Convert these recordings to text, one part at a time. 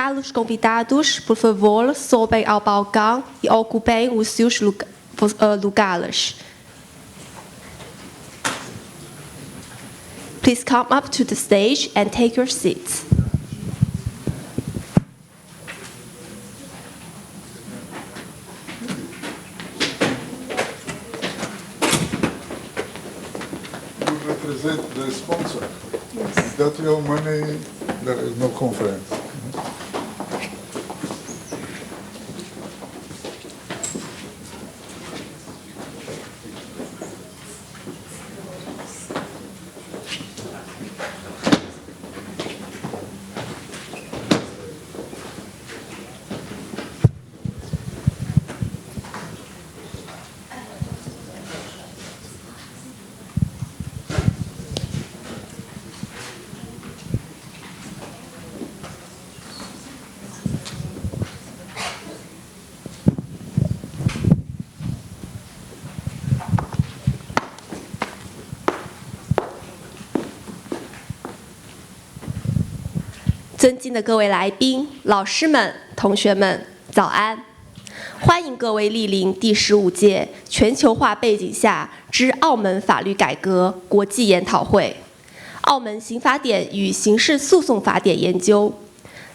Caros convidados, por favor, sobem ao balcão e ocupem os seus lugares. Please come up to the stage and take your seats. You represent the sponsor. Yes. Without your money, there is no conference.尊敬的各位来宾、老师们、同学们，早安！欢迎各位莅临第15届全球化背景下之澳门法律改革国际研讨会——澳门刑法典与刑事诉讼法典研究。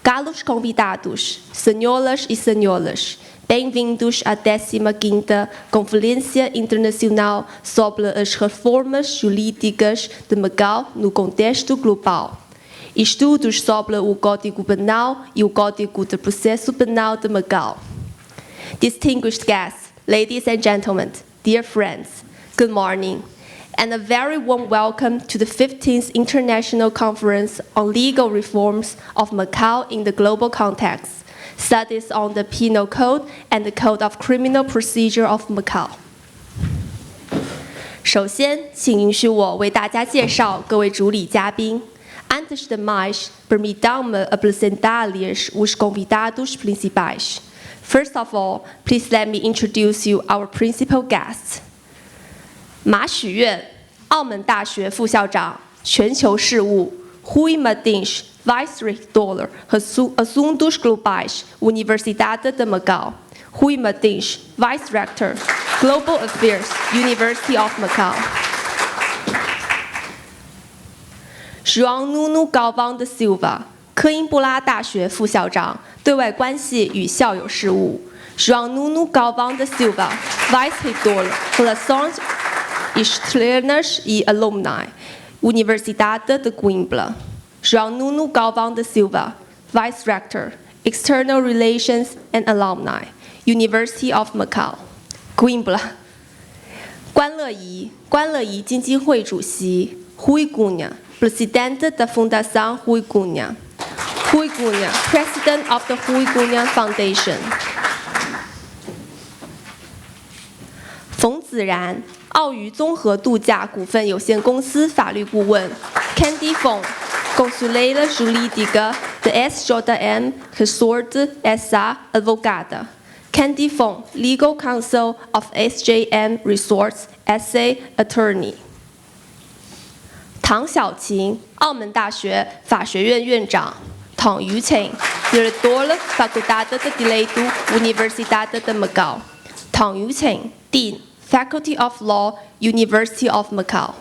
Caros convidados, senhoras e senhores, bem-vindos à 15ª Conferência Internacional sobre as Reformas Jurídicas de Macau no Contexto Global. Estudos sobre o Código Penal e o Código de Processo Penal de Macau. Distinguished guests, ladies and gentlemen, dear friends, good morning, and a very warm welcome to the 15th International Conference on Legal Reforms of Macau in the Global Context, Studies on the Penal Code and the Code of Criminal Procedure of Macau. 首先，请允许我为大家介绍各位主礼嘉宾。Antes de mais, permitam-me apresentar-lhes os convidados principais. First of all, please let me introduce you our principal guests. 马许愿，澳门大学副校长，全球事务 Rui Martins, Vice-Reitor Assuntos Globais, Universidade de Macau. Rui Martins, Vice-Rector, Global Affairs, University of Macau. João Nuno Galvão da Silva, 科英布拉大学副校长，对外关系与校友事务 João Nuno Galvão da Silva, Vice-Reitor Relações Externas e Alumni, Universidade de Coimbra. João Nuno Galvão da Silva, Vice-Rector External Relations and Alumni, University of Macau. Coimbra. 关乐怡基金会主席 Rui Cunha,Presidente da Fundação Rui Cunha. Rui Cunha, President of the Rui Cunha Foundation. 冯子然，澳娱综合度假股份有限公司法律顾问 Candy Fong, Consultora Jurídica de SJM Resort SA Advogada. Candy Fong, Legal Counsel of SJM Resorts SA Attorney. 唐小晴，澳门大学法学院院长。唐余晴 ，Diretor da Faculdade de Direito, Universidade de Macau. 唐余晴 ，Dean, Faculty of Law, University of Macau.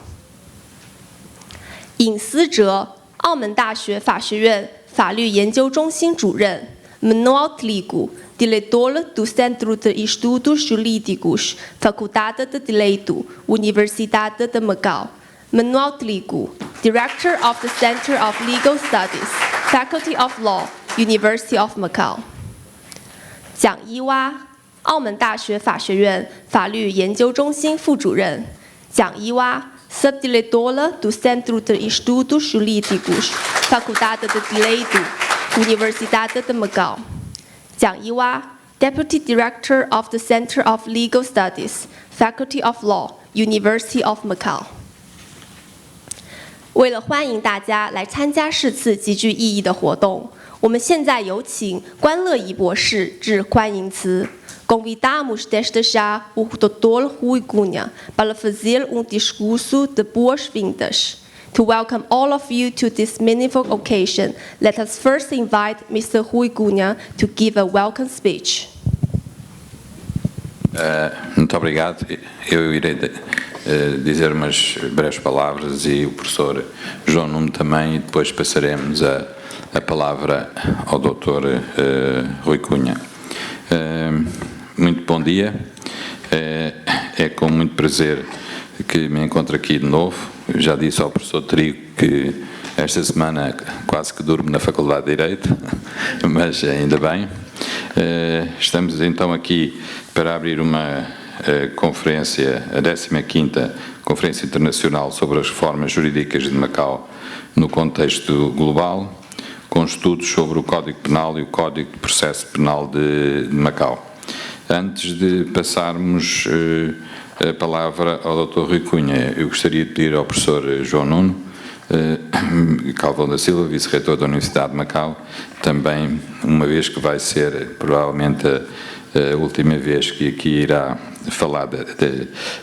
尹思哲，澳门大学法学院法律研究中心主任。Manuel Teligo, Diretor do Centro de Estudos Jurídicos, Faculdade de Direito, Universidade de Macau.Manuel Teligo, Director of the Center of Legal Studies, Faculty of Law, University of Macau. 蒋一蛙，澳门大学法学院法律研究中心副主任。蒋一蛙 ，Subdiretora do Centro de Estudos Jurídicos, Faculdade de Direito, Universidade de Macau. 蒋一蛙 ，Deputy Director of the Center of Legal Studies, Faculty of Law, University of Macau.为了欢迎大家来参加是次极具意义的活动，我们现在有请关乐怡博士致欢迎词。Convidamos desde já o Dr. Rui Cunha para fazer discurso de boas-vindas. To welcome all of you to this meaningful occasion, let us first invite Mr. Rui Cunha to give a welcome speech. Muito obrigado. Eu irei dizer umas breves palavras e o professor João Nuno também, e depois passaremos a palavra ao Dr. Rui Cunha. Muito bom dia. É com muito prazer que me encontro aqui de novo. Eu já disse ao professor Trigo que esta semana quase que durmo na Faculdade de Direito, mas ainda bem. Estamos então aqui para abrir uma conferência, a 15ª Conferência Internacional sobre as Reformas Jurídicas de Macau no contexto global, com estudos sobre o Código Penal e o Código de Processo Penal de Macau. Antes de passarmos a palavra ao Dr. Rui Cunha, eu gostaria de pedir ao professor João Nuno Calvão da Silva, vice-reitor da Universidade de Macau, também, uma vez que vai ser provavelmente a última vez que aqui irá falar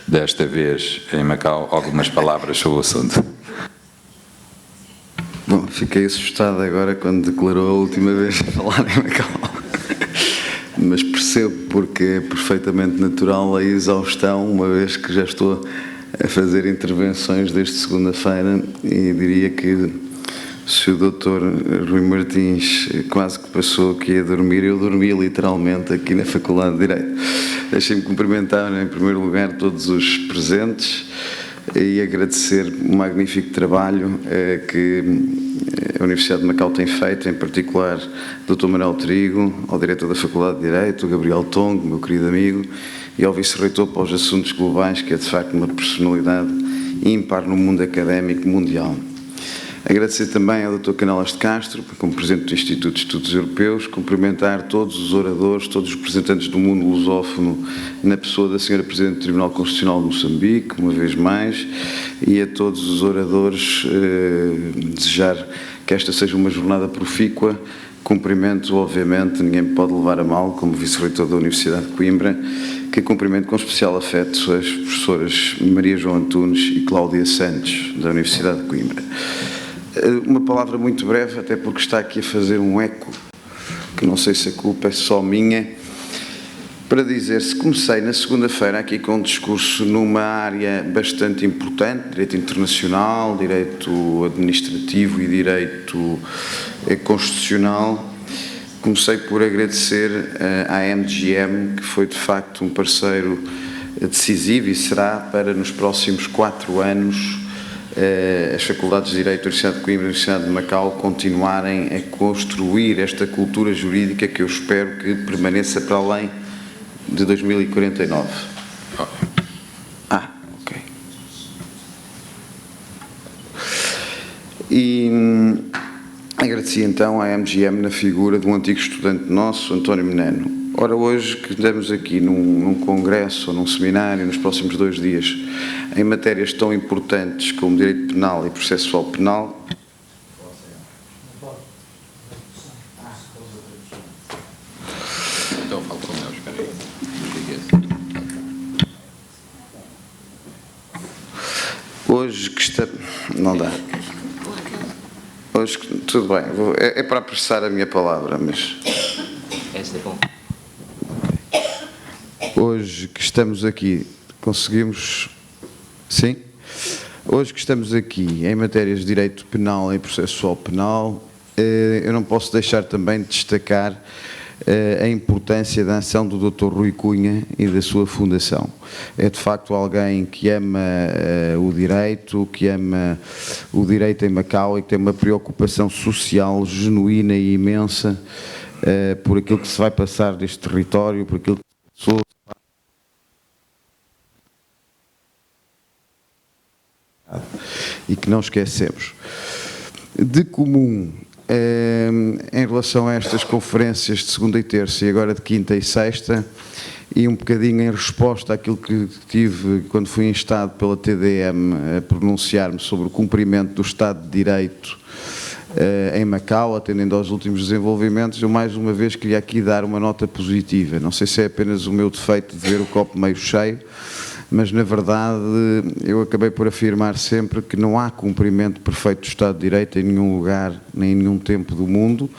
desta vez em Macau, algumas palavras sobre o assunto. Bom, fiquei assustado agora quando declarou a última vez a falar em Macau. Mas percebo porque é perfeitamente natural a exaustão, uma vez que já estou a fazer intervenções desde segunda-feira, e diria que se o Dr. Rui Martins quase que passou aqui a dormir, eu dormi literalmente aqui na Faculdade de Direito. Deixem-me cumprimentar em primeiro lugar todos os presentes e agradecer o magnífico trabalho que a Universidade de Macau tem feito, em particular ao Dr. Manuel Trigo, ao diretor da Faculdade de Direito, o Gabriel Tongo, meu querido amigo, e ao vice-reitor para os assuntos globais, que é de facto uma personalidade ímpar no mundo académico mundial. Agradecer também ao Dr. Canelas de Castro, como Presidente do Instituto de Estudos Europeus, cumprimentar todos os oradores, todos os representantes do mundo lusófono, na pessoa da Sra. Presidente do Tribunal Constitucional de Moçambique, uma vez mais, e a todos os oradores, desejar que esta seja uma jornada profícua. Cumprimento, obviamente, ninguém me pode levar a mal, como vice-reitor da Universidade de Coimbra, que cumprimento com especial afeto as professoras Maria João Antunes e Cláudia Santos, da Universidade de Coimbra. Uma palavra muito breve, até porque está aqui a fazer um eco, que não sei se a culpa é só minha, para dizer, se comecei na segunda-feira aqui com um discurso numa área bastante importante, direito internacional, direito administrativo e direito constitucional, comecei por agradecer à MGM, que foi de facto um parceiro decisivo e será para nos próximos 4 anos as Faculdades de Direito da Universidade de Coimbra e da Universidade de Macau continuarem a construir esta cultura jurídica que eu espero que permaneça para além de 2049. Ok. E agradeci então à MGM na figura de um antigo estudante nosso, António Menano. Ora, hoje que estamos aqui num congresso ou num seminário, nos próximos 2 dias, em matérias tão importantes como direito penal e processual penal, Então falo com eles, espera aí. hoje que está... Não dá. Hoje, tudo bem, é para apressar a minha palavra, mas... Esta é bom. Hoje que estamos aqui, conseguimos... Sim? Hoje que estamos aqui em matérias de direito penal e processual penal, eu não posso deixar também de destacar a importância da ação do Dr. Rui Cunha e da sua fundação. É de facto alguém que ama o direito em Macau, e que tem uma preocupação social genuína e imensa por aquilo que se vai passar deste território, por aquilo que se passou. E que não esquecemos. De comum, em relação a estas conferências de segunda e terça e agora de quinta e sexta, e um bocadinho em resposta àquilo que tive quando fui instado pela TDM a pronunciar-me sobre o cumprimento do Estado de Direito em Macau, atendendo aos últimos desenvolvimentos, eu mais uma vez queria aqui dar uma nota positiva. Não sei se é apenas o meu defeito de ver o copo meio cheio, mas na verdade eu acabei por afirmar sempre que não há cumprimento perfeito do Estado de Direito em nenhum lugar, nem em nenhum tempo do mundo,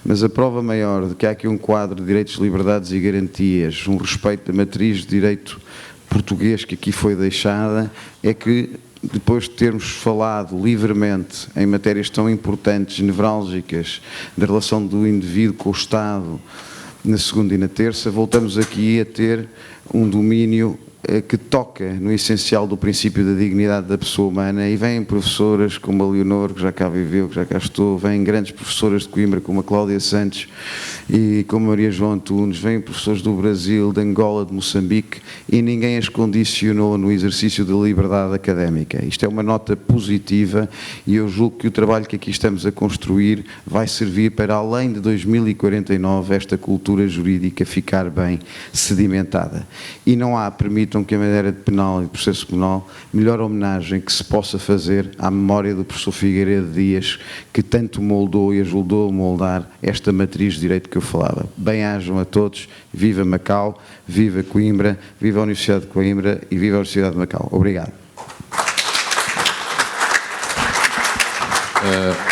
mas a prova maior de que há aqui um quadro de direitos, liberdades e garantias, um respeito da matriz de direito português que aqui foi deixada, é que depois de termos falado livremente em matérias tão importantes, nevrálgicas, da relação do indivíduo com o Estado, na segunda e na terça, voltamos aqui a ter um domínio que toca no essencial do princípio da dignidade da pessoa humana, e vêm professoras como a Leonor, que já cá viveu, que já cá estou, vêm grandes professoras de Coimbra como a Cláudia Santos e como a Maria João Antunes, vêm professores do Brasil, de Angola, de Moçambique, e ninguém as condicionou no exercício da liberdade académica. Isto é uma nota positiva e eu julgo que o trabalho que aqui estamos a construir vai servir para, além de 2049, esta cultura jurídica ficar bem sedimentada. E não há, permitam que a matéria de penal e de processo penal, melhor homenagem que se possa fazer à memória do professor Figueiredo Dias, que tanto moldou e ajudou a moldar esta matriz de direito que eu falava. Bem-ajam a todos, viva Macau, viva Coimbra, viva a Universidade de Coimbra e viva a Universidade de Macau. Obrigado.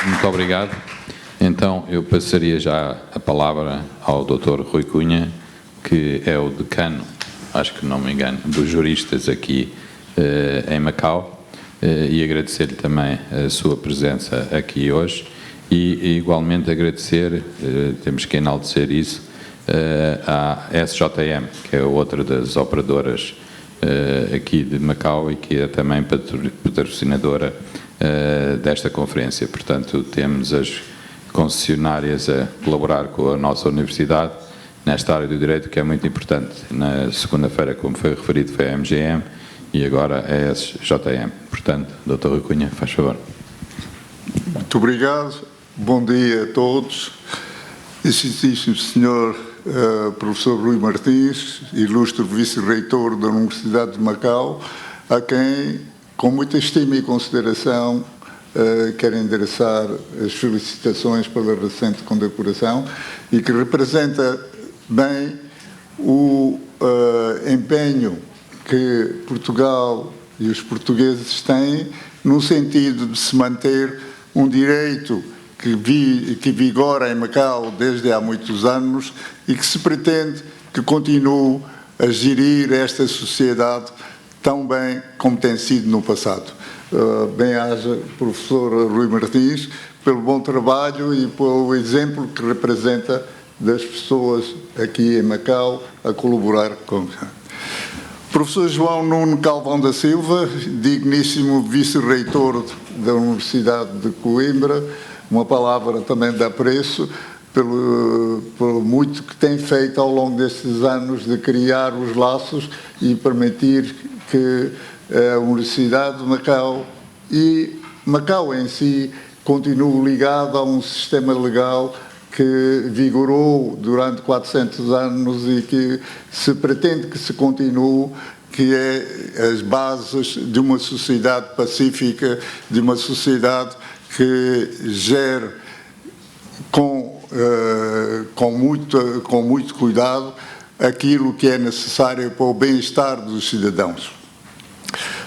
Muito obrigado. Então, eu passaria já a palavra ao Dr. Rui Cunha, que é o decano, acho que não me engano, dos juristas aqui em Macau, e agradecer-lhe também a sua presença aqui hoje e igualmente agradecer, temos que enaltecer isso, à SJM, que é outra das operadoras aqui de Macau e que é também patrocinadora desta conferência. Portanto, temos as concessionárias a colaborar com a nossa universidade nesta área do direito, que é muito importante. Na segunda-feira, como foi referido, foi a MGM e agora é a SJM. Portanto, Dr. Rui Cunha, faz favor. Muito obrigado. Bom dia a todos. Excelentíssimo Senhor Professor Rui Martins, ilustre Vice-Reitor da Universidade de Macau, a quem, com muita estima e consideração, quero endereçar as felicitações pela recente condecoração e que representa bem o empenho que Portugal e os portugueses têm no sentido de se manter um direito que vigora em Macau desde há muitos anos e que se pretende que continue a gerir esta sociedade tão bem como tem sido no passado. Bem-aja, professor Rui Martins, pelo bom trabalho e pelo exemplo que representa das pessoas aqui em Macau a colaborar com... Professor João Nuno Calvão da Silva, digníssimo vice-reitor da Universidade de Coimbra, uma palavra também de apreço pelo muito que tem feito ao longo destes anos de criar os laços e permitir que a Universidade de Macau e Macau em si continue ligada a um sistema legal que vigorou durante 400 anos e que se pretende que se continue, que é as bases de uma sociedade pacífica, de uma sociedade que gere com muito cuidado aquilo que é necessário para o bem-estar dos cidadãos.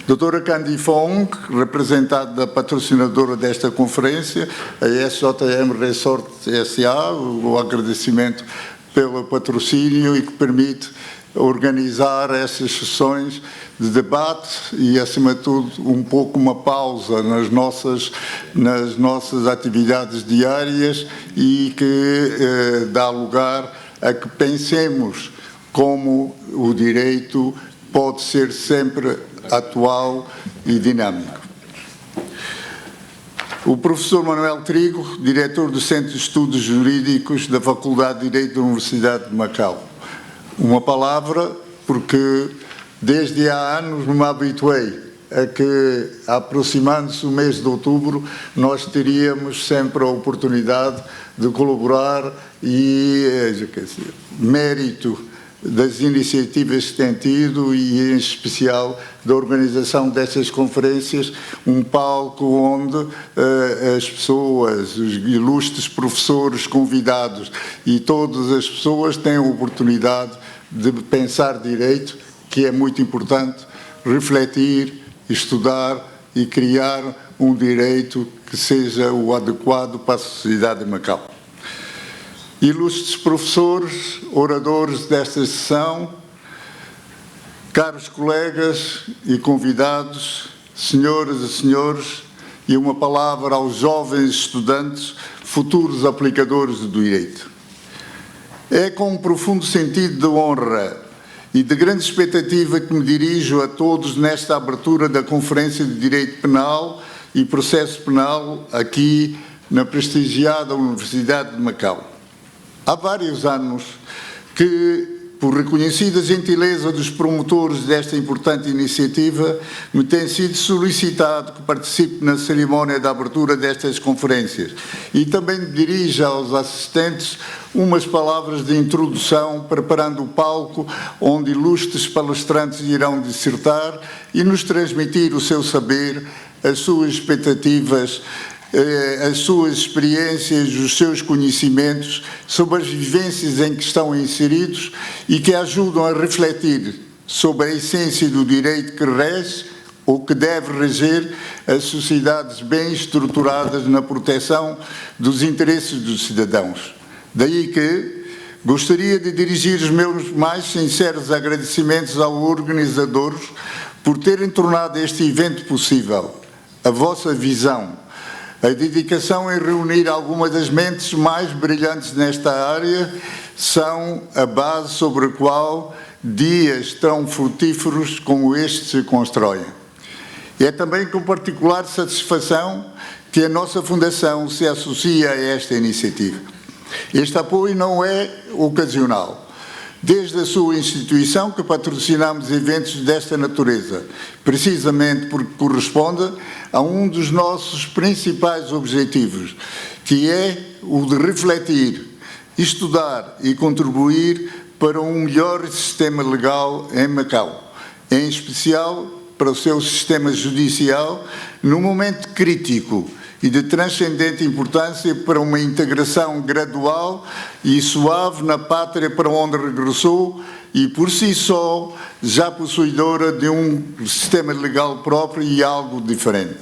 Doutora Candy Fong, representada patrocinadora desta conferência, a SJM Resort S.A., o agradecimento pelo patrocínio e que permite organizar essas sessões de debate e, acima de tudo, um pouco uma pausa nas nossas atividades diárias e que dá lugar a que pensemos como o direito pode ser sempre atual e dinâmico. O professor Manuel Trigo, diretor do Centro de Estudos Jurídicos da Faculdade de Direito da Universidade de Macau. Uma palavra, porque desde há anos me habituei a que, aproximando-se o mês de outubro, nós teríamos sempre a oportunidade de colaborar e mérito das iniciativas que têm tido e, em especial, da organização dessas conferências, um palco onde as pessoas, os ilustres professores convidados e todas as pessoas têm a oportunidade de pensar direito, que é muito importante refletir, estudar e criar um direito que seja o adequado para a sociedade de Macau. Ilustres professores, oradores desta sessão, caros colegas e convidados, senhoras e senhores, e uma palavra aos jovens estudantes, futuros aplicadores do direito. É com um profundo sentido de honra e de grande expectativa que me dirijo a todos nesta abertura da Conferência de Direito Penal e Processo Penal aqui na prestigiada Universidade de Macau. Há vários anos que, por reconhecida gentileza dos promotores desta importante iniciativa, me tem sido solicitado que participe na cerimónia de abertura destas conferências e também dirija aos assistentes umas palavras de introdução, preparando o palco onde ilustres palestrantes irão dissertar e nos transmitir o seu saber, as suas expectativas, as suas experiências, os seus conhecimentos sobre as vivências em que estão inseridos e que ajudam a refletir sobre a essência do direito que rege ou que deve reger as sociedades bem estruturadas na proteção dos interesses dos cidadãos. Daí que gostaria de dirigir os meus mais sinceros agradecimentos aos organizadores por terem tornado este evento possível. A vossa visão, a dedicação em reunir algumas das mentes mais brilhantes nesta área são a base sobre a qual dias tão frutíferos como este se constroem. É também com particular satisfação que a nossa Fundação se associa a esta iniciativa. Este apoio não é ocasional. Desde a sua instituição que patrocinamos eventos desta natureza, precisamente porque corresponde a um dos nossos principais objetivos, que é o de refletir, estudar e contribuir para um melhor sistema legal em Macau, em especial para o seu sistema judicial, num momento crítico e de transcendente importância para uma integração gradual e suave na pátria para onde regressou e, por si só, já possuidora de um sistema legal próprio e algo diferente.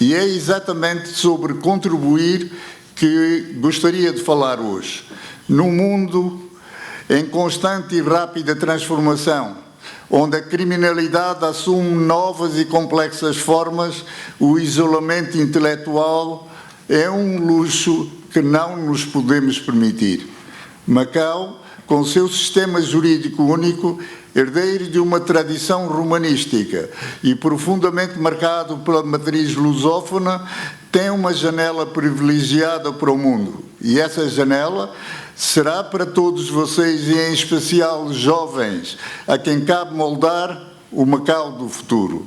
E é exatamente sobre contribuir que gostaria de falar hoje. Num mundo em constante e rápida transformação, onde a criminalidade assume novas e complexas formas, o isolamento intelectual é um luxo que não nos podemos permitir. Macau, com seu sistema jurídico único, herdeiro de uma tradição romanística e profundamente marcado pela matriz lusófona, tem uma janela privilegiada para o mundo. E essa janela será para todos vocês, e em especial jovens, a quem cabe moldar o Macau do futuro.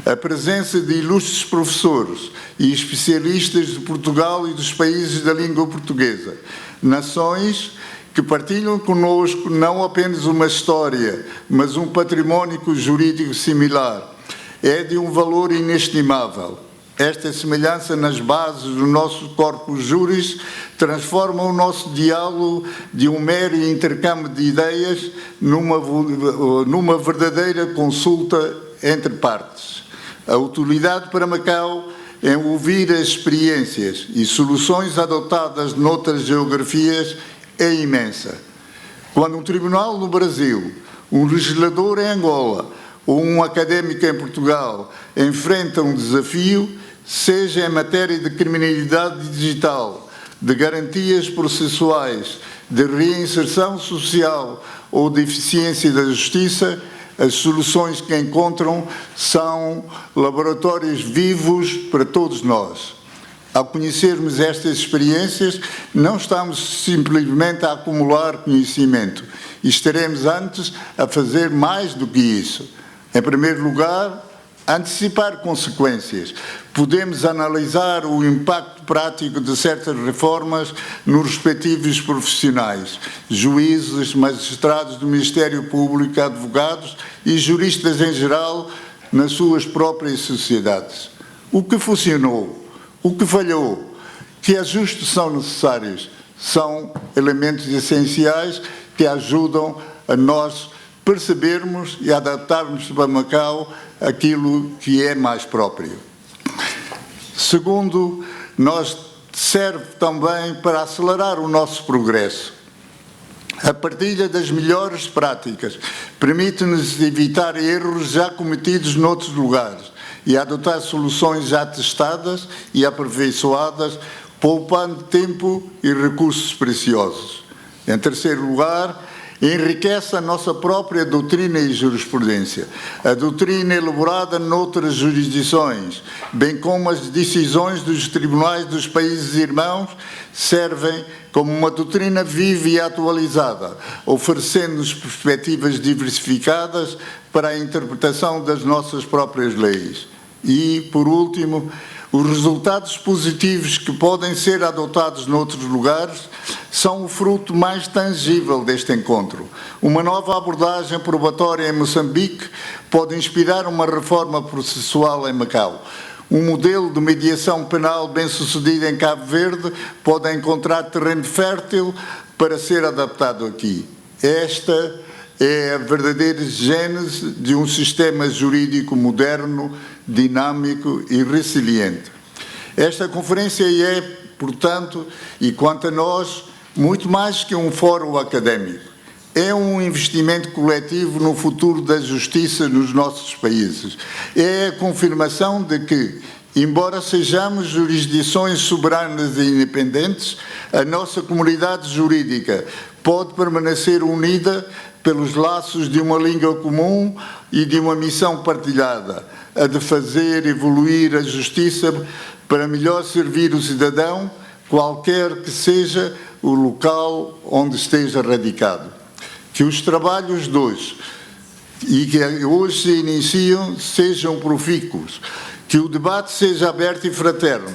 A presença de ilustres professores e especialistas de Portugal e dos países da língua portuguesa, nações que partilham conosco não apenas uma história, mas um património jurídico similar, é de um valor inestimável. Esta semelhança nas bases do nosso corpus juris transforma o nosso diálogo de um mero intercâmbio de ideias numa verdadeira consulta entre partes. A utilidade para Macau é ouvir as experiências e soluções adotadas noutras geografias é imensa. Quando um tribunal no Brasil, um legislador em Angola ou um académico em Portugal enfrenta um desafio, seja em matéria de criminalidade digital, de garantias processuais, de reinserção social ou de eficiência da justiça, as soluções que encontram são laboratórios vivos para todos nós. Ao conhecermos estas experiências, não estamos simplesmente a acumular conhecimento, e estaremos antes a fazer mais do que isso. Em primeiro lugar, antecipar consequências. Podemos analisar o impacto prático de certas reformas nos respectivos profissionais, juízes, magistrados do Ministério Público, advogados e juristas em geral nas suas próprias sociedades. O que funcionou? O que falhou? Que ajustes são necessários? São elementos essenciais que ajudam a nós percebermos e adaptarmos para Macau aquilo que é mais próprio. Segundo, serve também para acelerar o nosso progresso. A partilha das melhores práticas permite-nos evitar erros já cometidos noutros lugares e adotar soluções já testadas e aperfeiçoadas, poupando tempo e recursos preciosos. Em terceiro lugar, enriquece a nossa própria doutrina e jurisprudência, a doutrina elaborada noutras jurisdições, bem como as decisões dos tribunais dos países irmãos, servem como uma doutrina viva e atualizada, oferecendo-nos perspectivas diversificadas para a interpretação das nossas próprias leis. E, por último, os resultados positivos que podem ser adotados noutros lugares são o fruto mais tangível deste encontro. Uma nova abordagem probatória em Moçambique pode inspirar uma reforma processual em Macau. Um modelo de mediação penal bem-sucedido em Cabo Verde pode encontrar terreno fértil para ser adaptado aqui. Esta é a verdadeira gênese de um sistema jurídico moderno, dinâmico e resiliente. Esta conferência é, portanto, e quanto a nós, muito mais que um fórum académico. É um investimento coletivo no futuro da justiça nos nossos países. É a confirmação de que, embora sejamos jurisdições soberanas e independentes, a nossa comunidade jurídica pode permanecer unida pelos laços de uma língua comum e de uma missão partilhada, a de fazer evoluir a justiça para melhor servir o cidadão, qualquer que seja o local onde esteja radicado. Que os trabalhos de hoje e que hoje se iniciam sejam profícuos, que o debate seja aberto e fraterno,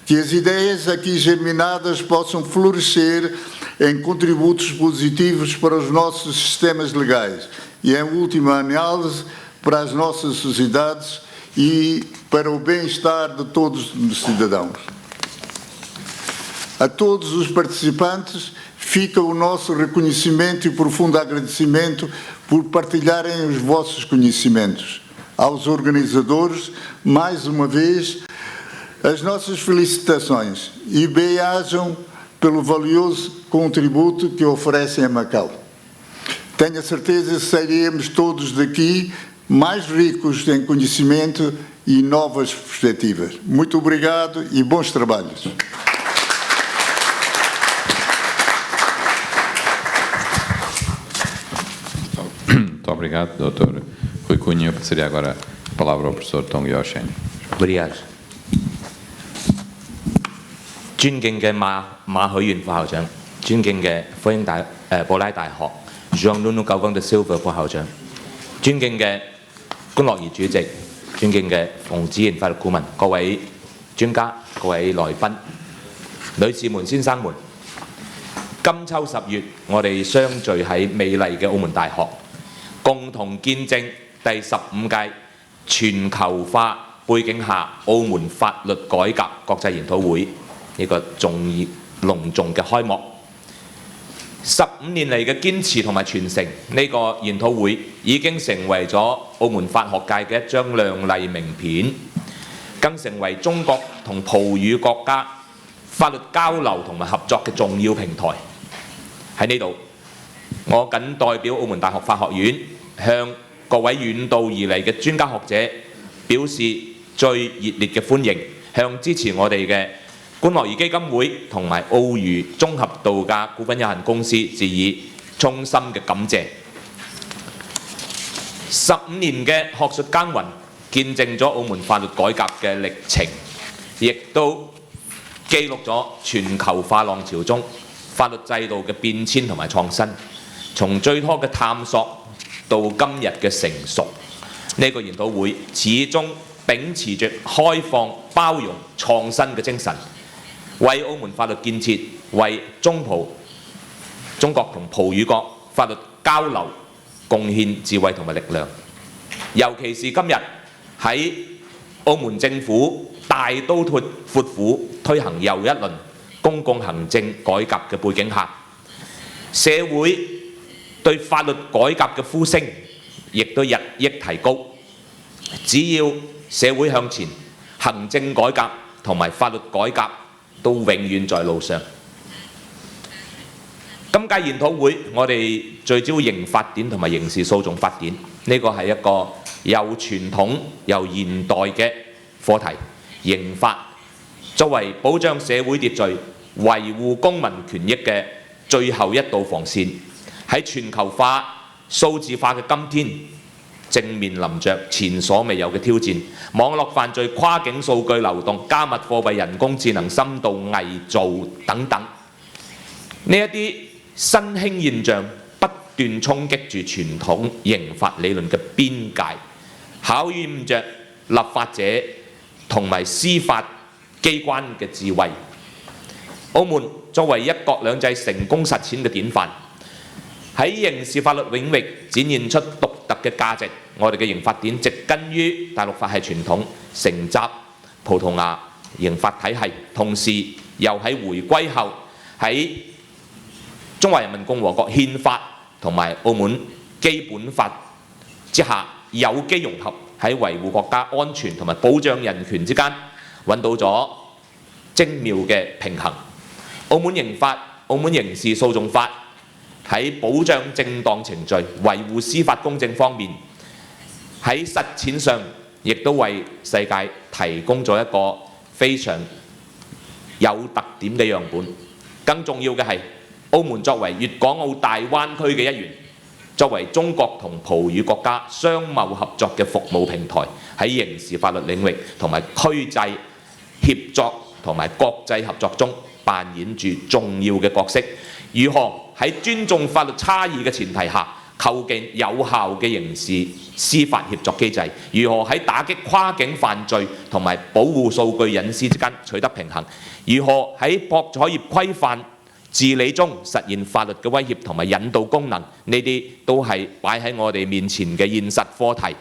que as ideias aqui germinadas possam florescer em contributos positivos para os nossos sistemas legais e, em última análise, para as nossas sociedades e para o bem-estar de todos os cidadãos. A todos os participantes fica o nosso reconhecimento e profundo agradecimento por partilharem os vossos conhecimentos. Aos organizadores, mais uma vez, as nossas felicitações e bem-ajam pelo valioso contributo que oferecem a Macau. Tenho a certeza que sairemos todos daqui mais ricos em conhecimento e novas perspectivas. Muito obrigado e bons trabalhos. Muito obrigado, Dr. Rui Cunha. Eu passaria agora a palavra ao professor Tong Yoshen. Obrigado. 尊敬嘅馬許元副校長，尊敬嘅布拉大學 Jean Nuno Galvão da Silva 副校長，尊敬嘅官樂儀主席，尊敬嘅馮子賢法律顧問，各位專家、各位來賓、女士們、先生們，金秋10月，我哋相聚喺美麗嘅澳門大學，共同見證第15屆全球化背景下澳門法律改革國際研討會。呢個隆重嘅開幕，15年嚟嘅堅持同埋傳承，呢個研討會已經成為咗澳門法學界嘅一張亮麗名片，更成為中國同葡語國家法律交流同埋合作嘅重要平台。喺呢度，我謹代表澳門大學法學院向各位遠道而嚟嘅專家學者表示最熱烈嘅歡迎，向支持我哋嘅官樂儀基金會同埋澳娛綜合度假股份有限公司致以衷心嘅感謝。15年嘅學術耕耘，見證咗澳門法律改革嘅歷程，亦都記錄咗全球化浪潮中法律制度嘅變遷同埋創新。從最初嘅探索到今日嘅成熟，呢個研討會始終秉持着開放、包容、創新嘅精神。為澳門法律建設、為中國同葡語國法律交流貢獻智慧同埋力量。尤其是今日喺澳門政府大刀闊斧推行又一輪公共行政改革嘅背景下，社會對法律改革嘅呼聲亦都日益提高。只要社會向前，行政改革同埋法律改革都永遠在路上。今屆研討會，我哋聚焦刑法典同埋刑事訴訟法典，呢個係一個又傳統又現代嘅課題。刑法作為保障社會秩序、維護公民權益嘅最後一道防線，喺全球化、數字化嘅今天，正面臨着前所未有嘅挑戰。網絡犯罪、跨境數據流動、加密貨幣、人工智能、深度偽造等等，呢一啲新興現象不斷衝擊住傳統刑法理論嘅邊界，考驗着立法者同埋司法機關嘅智慧。澳門作為一國兩制成功實踐嘅典範，喺刑事法律領域展現出獨特嘅價值。我哋嘅刑法典植根於大陸法系傳統，承襲葡萄牙刑法體系，同時又喺回歸後喺中華人民共和國憲法同埋澳門基本法之下有機融合，喺維護國家安全同埋保障人權之間揾到咗精妙嘅平衡。澳門刑法、澳門刑事訴訟法喺保障正當程序、維護司法公正方面，喺實踐上亦都為世界提供咗一個非常有特點嘅樣本。更重要嘅係，澳門作為粵港澳大灣區嘅一員，作為中國同葡語國家商貿合作嘅服務平台，喺刑事法律領域同埋區際協作同埋國際合作中扮演住重要嘅角色。如何喺尊重法律差異嘅前提下，構建有效嘅刑事司法協作機制？如何喺打擊跨境犯罪同埋保護數據隱私之間取得平衡？如何喺博彩業規範治理中實現法律嘅威脅同埋引導功能？呢啲都係擺喺我哋面前嘅現實課題。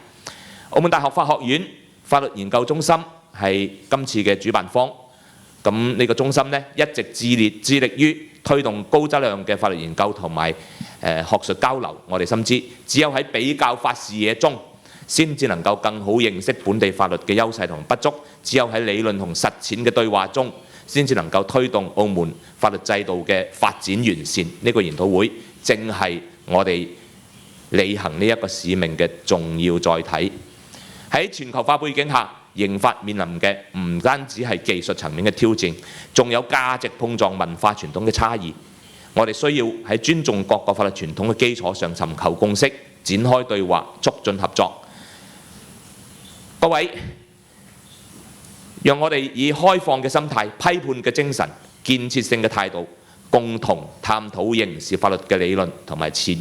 澳門大學法學院法律研究中心係今次嘅主辦方。咁呢個中心呢，一直致力於推動高質量嘅法律研究同埋學術交流。我哋深知，只有喺比較法視野中，先至能夠更好認識本地法律嘅優勢同不足。只有喺理論同實踐嘅對話中，先至能夠推動澳門法律制度嘅發展完善。呢個研討會正係我哋履行呢一個使命嘅重要載體。喺全球化背景下，刑法面臨嘅唔單止係技術層面嘅挑戰，仲有價值碰撞、文化傳統嘅差異。我哋需要喺尊重各個法律傳統嘅基礎上尋求共識，展開對話，促進合作。各位，讓我哋以開放嘅心態、批判嘅精神、建設性嘅態度，共同探討刑事法律嘅理論同埋前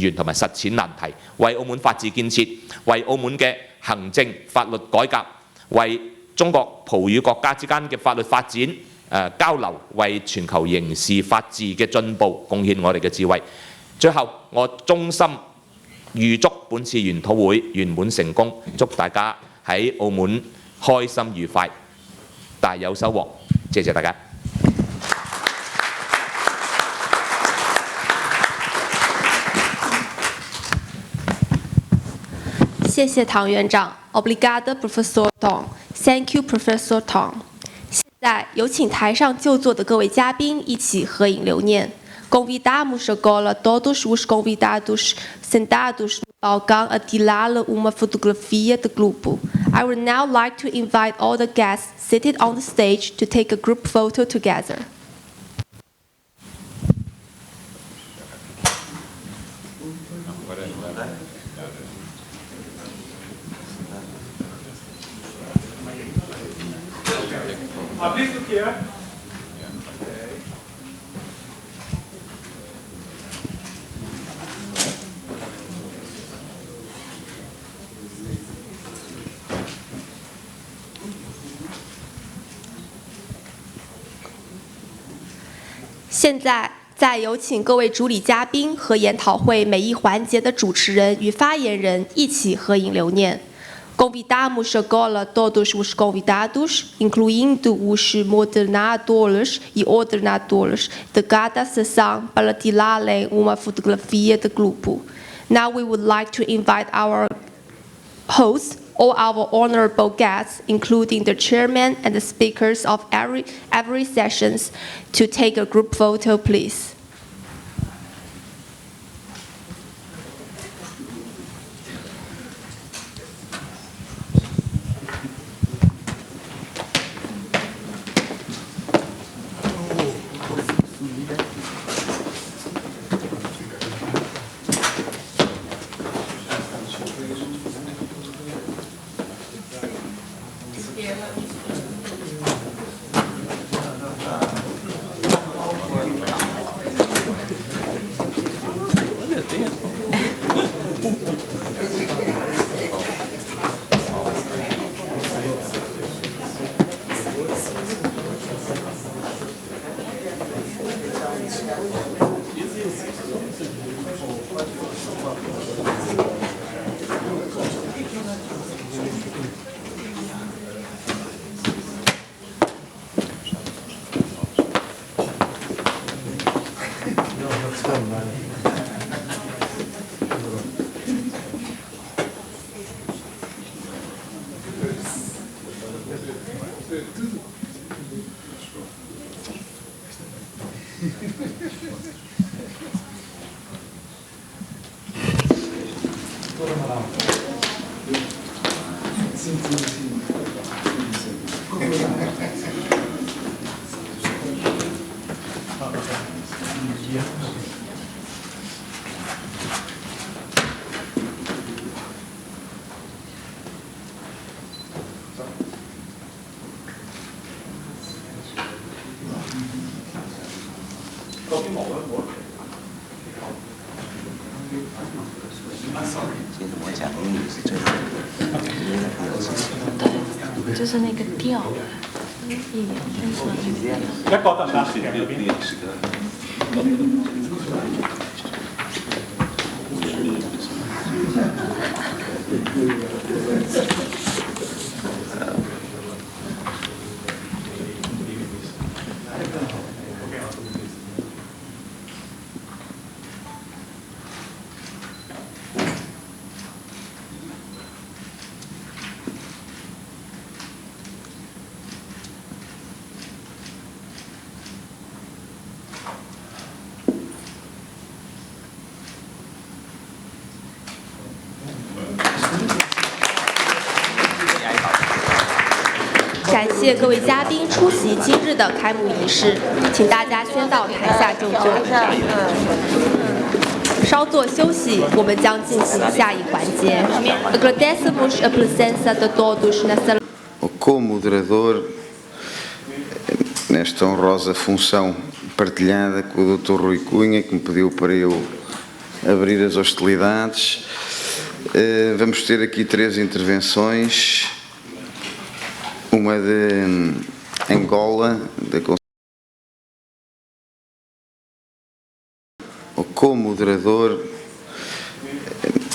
沿同埋實踐難題，為澳門法治建設，為澳門嘅行政法律改革，為中國葡語國家之間嘅法律發展交流，為全球刑事法治嘅進步貢獻我哋嘅智慧。最後，我衷心預祝本次研討會圓滿成功，祝大家喺澳門開心愉快，大有收穫。謝謝大家。謝謝唐院長 ，Obrigada Professor Tong，Thank you Professor Tong。現在有請台上就座的各位嘉賓一起合影留念。Convidamos agora todos os convidados sentados no balcão a tirar uma fotografia de grupo. I would now like to invite all the guests seated on the stage to take a group photo together. Here. 现在，再有请各位主礼嘉宾和研讨会每一环节的主持人与发言人一起合影留念。Convidamos agora todos os convidados, incluindo os moderadores e ordenadores de cada sessão, para tirarem uma fotografia de grupo. Now we would like to invite our hosts, all our honorable guests, including the chairman and the speakers of every sessions, to take a group photo, please.就是那个调，一個得唔得？入邊。感谢各位嘉宾出席今日的开幕仪式，请大家先到台下就坐。稍作休息，我们将进行下一环节。Agradecemos a presença de todos nessa. Como moderador, nesta honrosa função partilhada com o Dr. Rui Cunha, que me pediu para eu abrir as hostilidades, vamos ter aqui 3 intervenções. Uma de Angola, como moderador,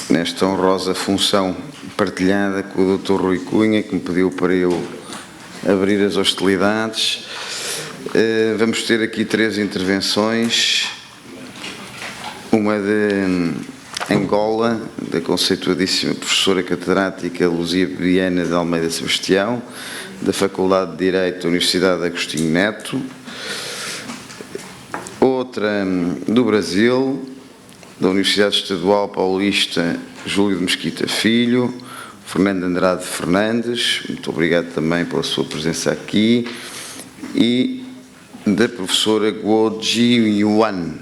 nesta honrosa função partilhada com o Dr. Rui Cunha, que me pediu para eu abrir as hostilidades. Vamos ter aqui 3 intervenções. Uma de Angola, da conceituadíssima professora catedrática Luzia Viana de Almeida Sebastião, da Faculdade de Direito da Universidade de Agostinho Neto. Outra do Brasil, da Universidade Estadual Paulista Júlio de Mesquita Filho, Fernando Andrade Fernandes, muito obrigado também pela sua presença aqui, e da professora Guo Ji-yuan,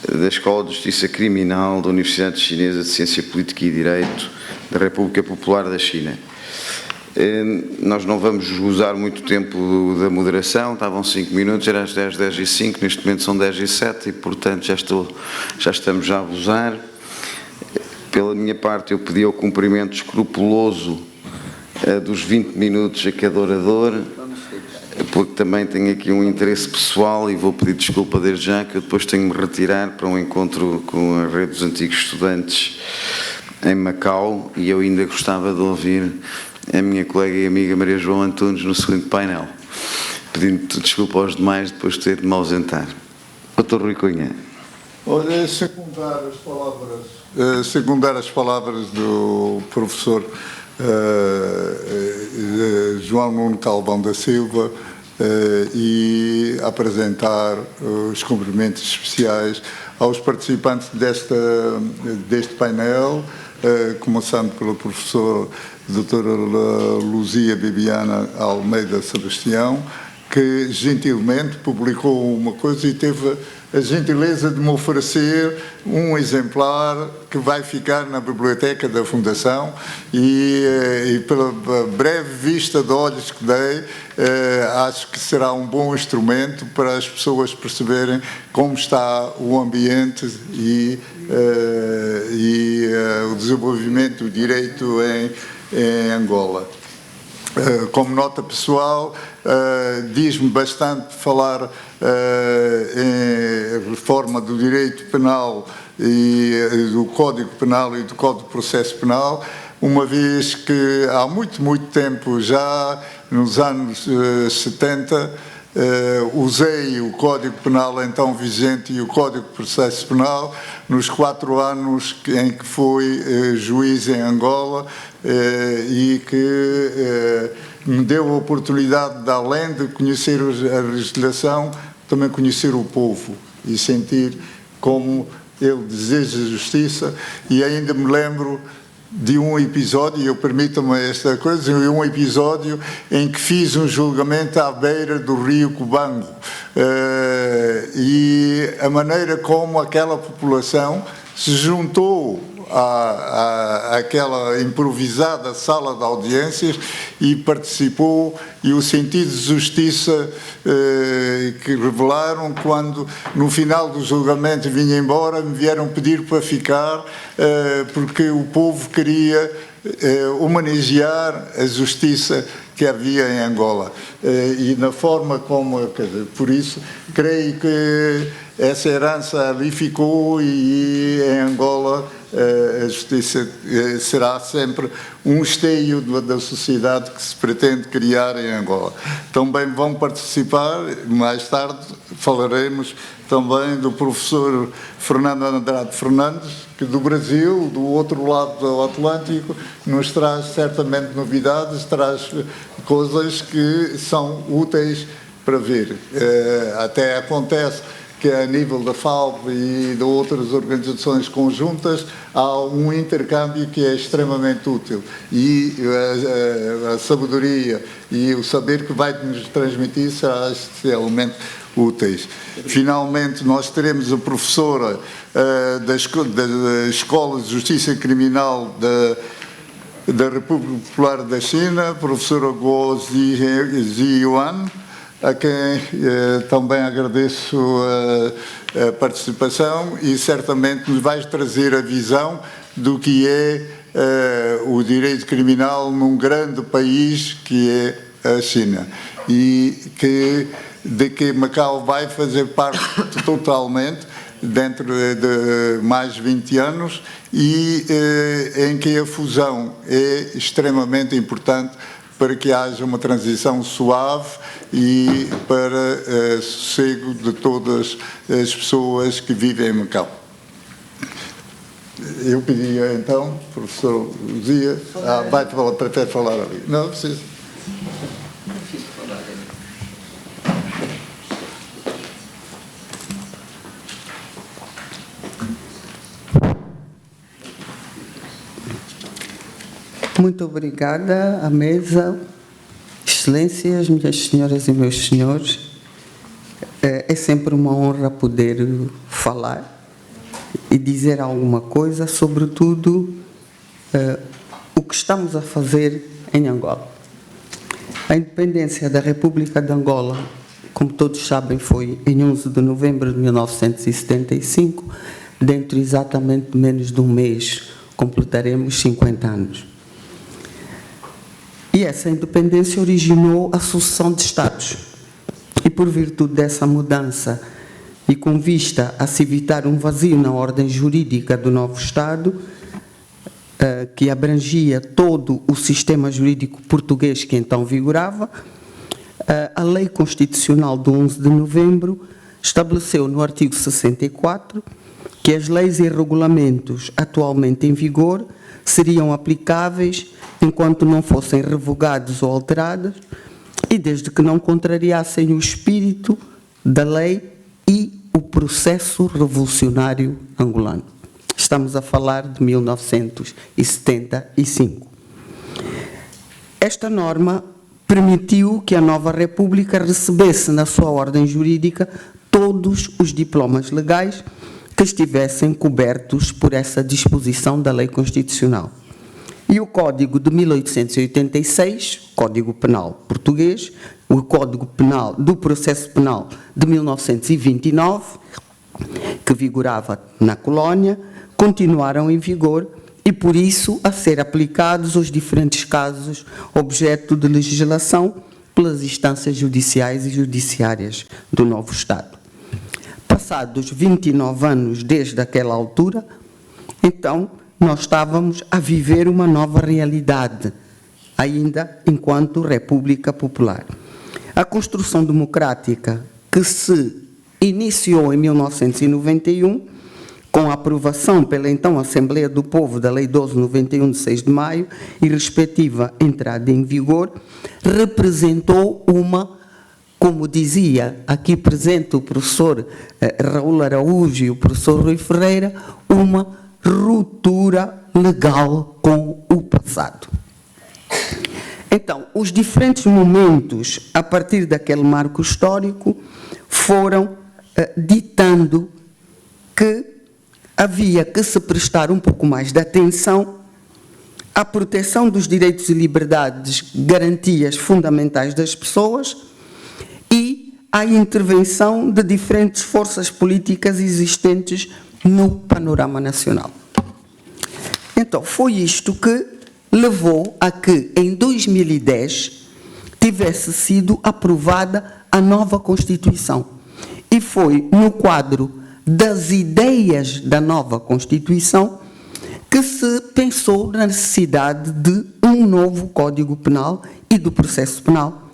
da Escola de Justiça Criminal da Universidade Chinesa de Ciência Política e Direito da República Popular da China. Nós não vamos usar muito tempo da moderação, estavam 5 minutos, era às 10h05, neste momento são 10h07 e, portanto, já estamos a abusar. Pela minha parte, eu pedi o cumprimento escrupuloso dos 20 minutos a cada orador, porque também tenho aqui um interesse pessoal e vou pedir desculpa desde já, que eu depois tenho de me retirar para um encontro com a rede dos antigos estudantes em Macau, e eu ainda gostava de ouvir a minha colega e amiga Maria João Antunes no segundo painel, pedindo desculpa aos demais depois de ter de me ausentar. Dr. Rui Cunha. Olha, secundar as palavras do professor João Nuno Calvão da Silva e apresentar os cumprimentos especiais aos participantes deste painel, começando pela professora doutora Luzia Bibiana Almeida Sebastião, que gentilmente publicou uma coisa e teve a gentileza de me oferecer um exemplar que vai ficar na biblioteca da Fundação e pela breve vista de olhos que dei, acho que será um bom instrumento para as pessoas perceberem como está o ambiente e o desenvolvimento do direito em Angola. Como nota pessoal, diz-me bastante falar em reforma do direito penal e do Código Penal e do Código de Processo Penal, uma vez que há muito tempo, já nos anos 70, usei o Código Penal então vigente e o Código de Processo Penal nos 4 anos em que fui juiz em Angola e que me deu a oportunidade de, além de conhecer a legislação, também conhecer o povo e sentir como ele deseja justiça. E ainda me lembro de um episódio, e eu permito-me esta coisa, um episódio em que fiz um julgamento à beira do rio Cubango, e a maneira como aquela população se juntou àquela improvisada sala de audiências e participou, e o sentido de justiça que revelaram quando no final do julgamento vinha embora, me vieram pedir para ficar porque o povo queria homenagear a justiça que havia em Angola e na forma como, quer dizer, por isso creio que essa herança ali ficou e em Angola a justiça será sempre um esteio da sociedade que se pretende criar em Angola. Também vão participar, mais tarde falaremos também do professor Fernando Andrade Fernandes, que do Brasil, do outro lado do Atlântico, nos traz certamente novidades, traz coisas que são úteis para ver. Até acontece que a nível da FAO e de outras organizações conjuntas há um intercâmbio que é extremamente útil e a sabedoria e o saber que vai nos transmitir será especialmente úteis. Finalmente nós teremos a professora da Escola de Justiça Criminal da República Popular da China, a professora Guo Ziyuan, a quem também agradeço a participação e certamente nos vais trazer a visão do que é o direito criminal num grande país que é a China e de que Macau vai fazer parte totalmente dentro de mais de 20 anos e em que a fusão é extremamente importante para que haja uma transição suave e para sossego de todas as pessoas que vivem em Macau. Eu pedia então, professor Luzia, prefere falar ali. Não, precisa. Muito obrigada à mesa, excelências, minhas senhoras e meus senhores. É sempre uma honra poder falar e dizer alguma coisa, sobretudo o que estamos a fazer em Angola. A independência da República de Angola, como todos sabem, foi em 11 de novembro de 1975, dentro exatamente de menos de um mês completaremos 50 anos. E essa independência originou a sucessão de Estados. E por virtude dessa mudança e com vista a se evitar um vazio na ordem jurídica do novo Estado, que abrangia todo o sistema jurídico português que então vigorava, a Lei Constitucional de 11 de novembro estabeleceu no artigo 64 que as leis e regulamentos atualmente em vigor seriam aplicáveis enquanto não fossem revogados ou alterados e desde que não contrariassem o espírito da lei e o processo revolucionário angolano. Estamos a falar de 1975. Esta norma permitiu que a nova República recebesse na sua ordem jurídica todos os diplomas legais que estivessem cobertos por essa disposição da Lei Constitucional. E o Código de 1886, Código Penal Português, o Código Penal do Processo Penal de 1929, que vigorava na colónia, continuaram em vigor e, por isso, a ser aplicados aos diferentes casos objeto de legislação pelas instâncias judiciais e judiciárias do novo Estado. Passados 29 anos desde aquela altura, então, nós estávamos a viver uma nova realidade, ainda enquanto República Popular. A construção democrática que se iniciou em 1991, com a aprovação pela então Assembleia do Povo da Lei 1291 de 6 de maio e respectiva entrada em vigor, representou uma, como dizia aqui presente o professor Raul Araújo e o professor Rui Ferreira, uma ruptura legal com o passado. Então, os diferentes momentos, a partir daquele marco histórico, foram ditando que havia que se prestar um pouco mais de atenção à proteção dos direitos e liberdades, garantias fundamentais das pessoas e à intervenção de diferentes forças políticas existentes no panorama nacional. Então, foi isto que levou a que, em 2010, tivesse sido aprovada a nova Constituição. E foi no quadro das ideias da nova Constituição que se pensou na necessidade de um novo Código Penal e do processo penal,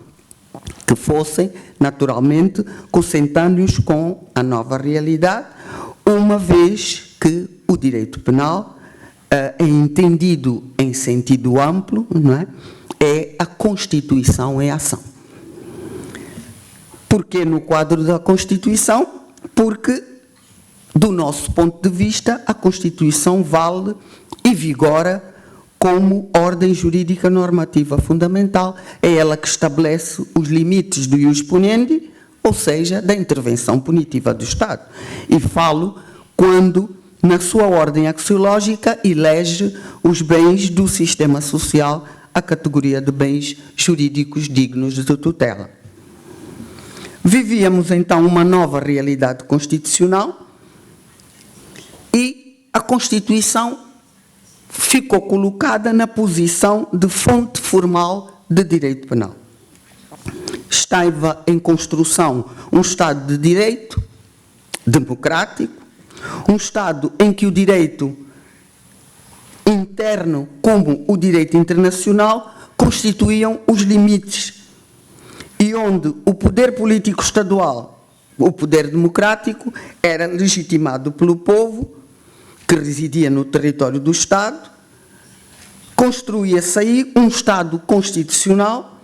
que fossem, naturalmente, consentâneos com a nova realidade, uma vez que o direito penal é entendido em sentido amplo, não é? É a Constituição em ação. Porquê no quadro da Constituição? Porque, do nosso ponto de vista, a Constituição vale e vigora como ordem jurídica normativa fundamental. É ela que estabelece os limites do ius puniendi, ou seja, da intervenção punitiva do Estado. E falo quando, na sua ordem axiológica, elege os bens do sistema social à categoria de bens jurídicos dignos de tutela. Vivíamos, então, uma nova realidade constitucional e a Constituição ficou colocada na posição de fonte formal de direito penal. Estava em construção um Estado de direito democrático, um Estado em que o direito interno como o direito internacional constituíam os limites e onde o poder político estadual, o poder democrático, era legitimado pelo povo que residia no território do Estado, construía-se aí um Estado constitucional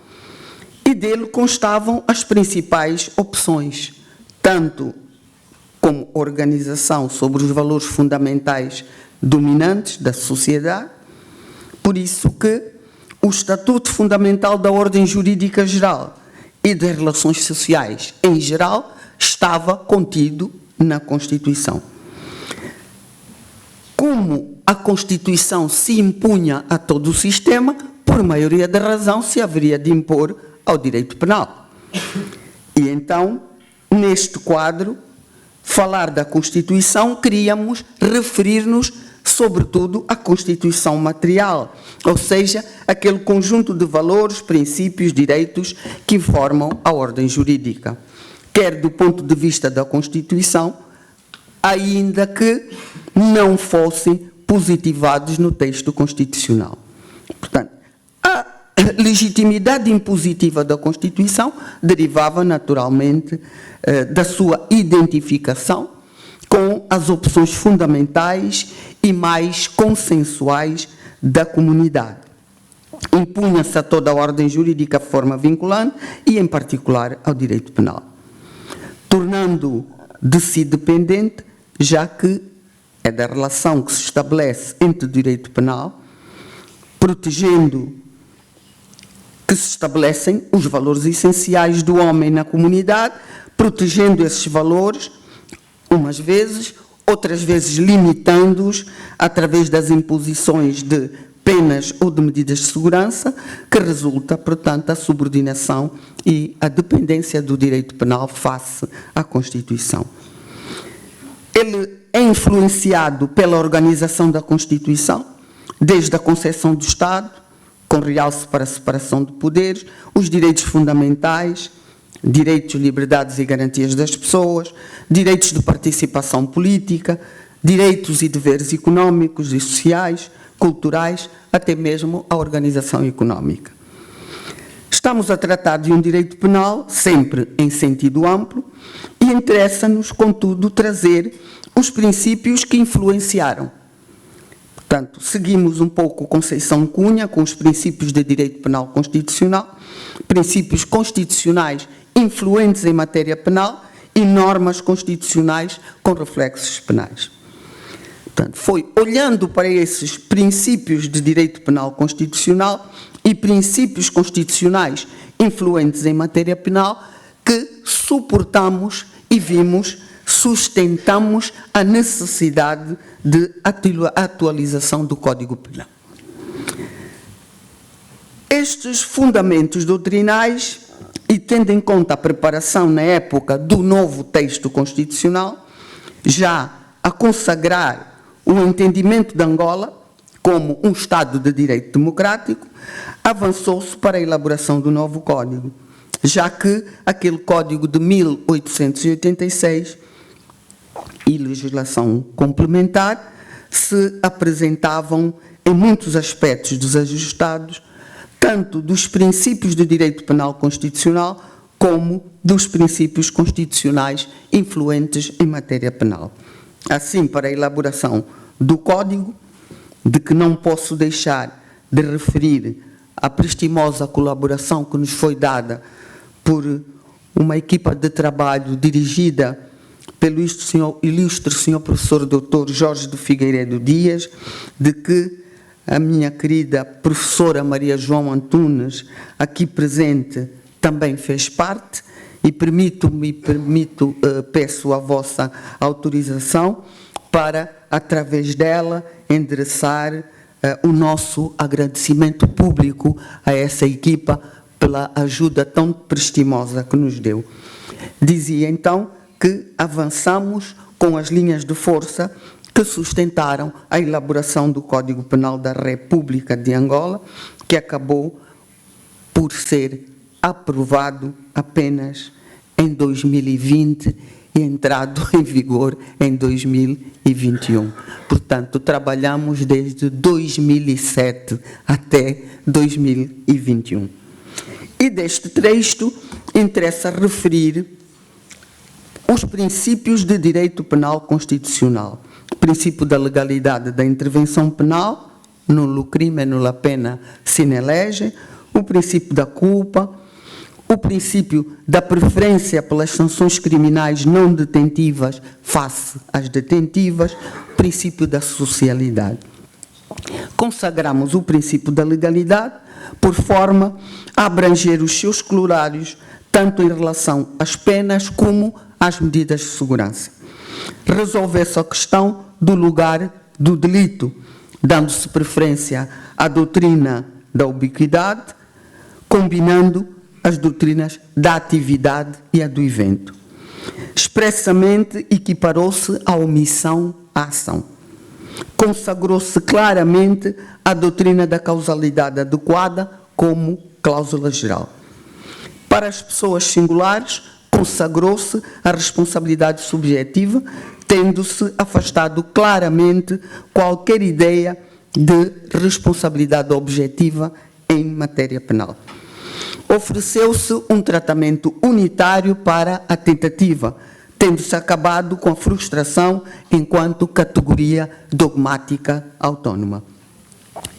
e dele constavam as principais opções, tanto como organização sobre os valores fundamentais dominantes da sociedade, por isso que o Estatuto Fundamental da Ordem Jurídica Geral e das Relações Sociais, em geral, estava contido na Constituição. Como a Constituição se impunha a todo o sistema, por maioria da razão se haveria de impor ao direito penal. E então, neste quadro, falar da Constituição, queríamos referir-nos, sobretudo, à Constituição material, ou seja, aquele conjunto de valores, princípios, direitos que informam a ordem jurídica, quer do ponto de vista da Constituição, ainda que não fossem positivados no texto constitucional. Portanto, a legitimidade impositiva da Constituição derivava naturalmente da sua identificação com as opções fundamentais e mais consensuais da comunidade. Impunha-se a toda a ordem jurídica de forma vinculante e, em particular, ao direito penal, tornando de si dependente, já que é da relação que se estabelece entre o direito penal, protegendo que se estabelecem os valores essenciais do homem na comunidade, protegendo esses valores, umas vezes, outras vezes limitando-os através das imposições de penas ou de medidas de segurança, que resulta, portanto, a subordinação e a dependência do direito penal face à Constituição. Ele é influenciado pela organização da Constituição, desde a concepção do Estado, com realce para a separação de poderes, os direitos fundamentais, direitos, liberdades e garantias das pessoas, direitos de participação política, direitos e deveres económicos e sociais, culturais, até mesmo a organização económica. Estamos a tratar de um direito penal, sempre em sentido amplo, e interessa-nos, contudo, trazer os princípios que influenciaram. Portanto, seguimos um pouco Conceição Cunha com os princípios de direito penal constitucional, princípios constitucionais influentes em matéria penal e normas constitucionais com reflexos penais. Portanto, foi olhando para esses princípios de direito penal constitucional e princípios constitucionais influentes em matéria penal que suportamos e sustentamos a necessidade de atualização do Código Penal. Estes fundamentos doutrinais, e tendo em conta a preparação na época do novo texto constitucional, já a consagrar o entendimento de Angola como um Estado de direito democrático, avançou-se para a elaboração do novo Código, já que aquele Código de 1886 e legislação complementar se apresentavam em muitos aspectos desajustados, tanto dos princípios do direito penal constitucional como dos princípios constitucionais influentes em matéria penal. Assim, para a elaboração do Código, de que não posso deixar de referir a prestimosa colaboração que nos foi dada por uma equipa de trabalho dirigida pelo ilustre senhor professor Dr. Jorge de Figueiredo Dias, de que a minha querida professora Maria João Antunes, aqui presente, também fez parte, e peço a vossa autorização para, através dela, endereçar o nosso agradecimento público a essa equipa pela ajuda tão prestimosa que nos deu. Dizia então que avançamos com as linhas de força que sustentaram a elaboração do Código Penal da República de Angola, que acabou por ser aprovado apenas em 2020 e entrado em vigor em 2021. Portanto, trabalhamos desde 2007 até 2021. E deste texto interessa referir os princípios de direito penal constitucional. O princípio da legalidade da intervenção penal, nulo crime, nulla pena sine lege, o princípio da culpa, o princípio da preferência pelas sanções criminais não detentivas face às detentivas, o princípio da socialidade. Consagramos o princípio da legalidade por forma a abranger os seus corolários, tanto em relação às penas como às medidas de segurança. Resolver-se a questão do lugar do delito, dando-se preferência à doutrina da ubiquidade, combinando as doutrinas da atividade e a do evento. Expressamente equiparou-se a omissão à ação. Consagrou-se claramente a doutrina da causalidade adequada como cláusula geral. Para as pessoas singulares, consagrou-se a responsabilidade subjetiva, tendo-se afastado claramente qualquer ideia de responsabilidade objetiva em matéria penal. Ofereceu-se um tratamento unitário para a tentativa, tendo-se acabado com a frustração enquanto categoria dogmática autónoma.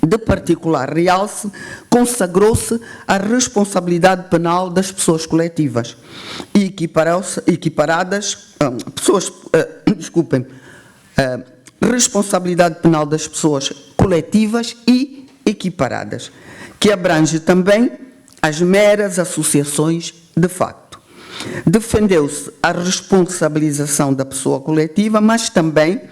De particular realce, consagrou-se a responsabilidade penal das pessoas coletivas e responsabilidade penal das pessoas coletivas e equiparadas, que abrange também as meras associações de facto. Defendeu-se a responsabilização da pessoa coletiva, mas também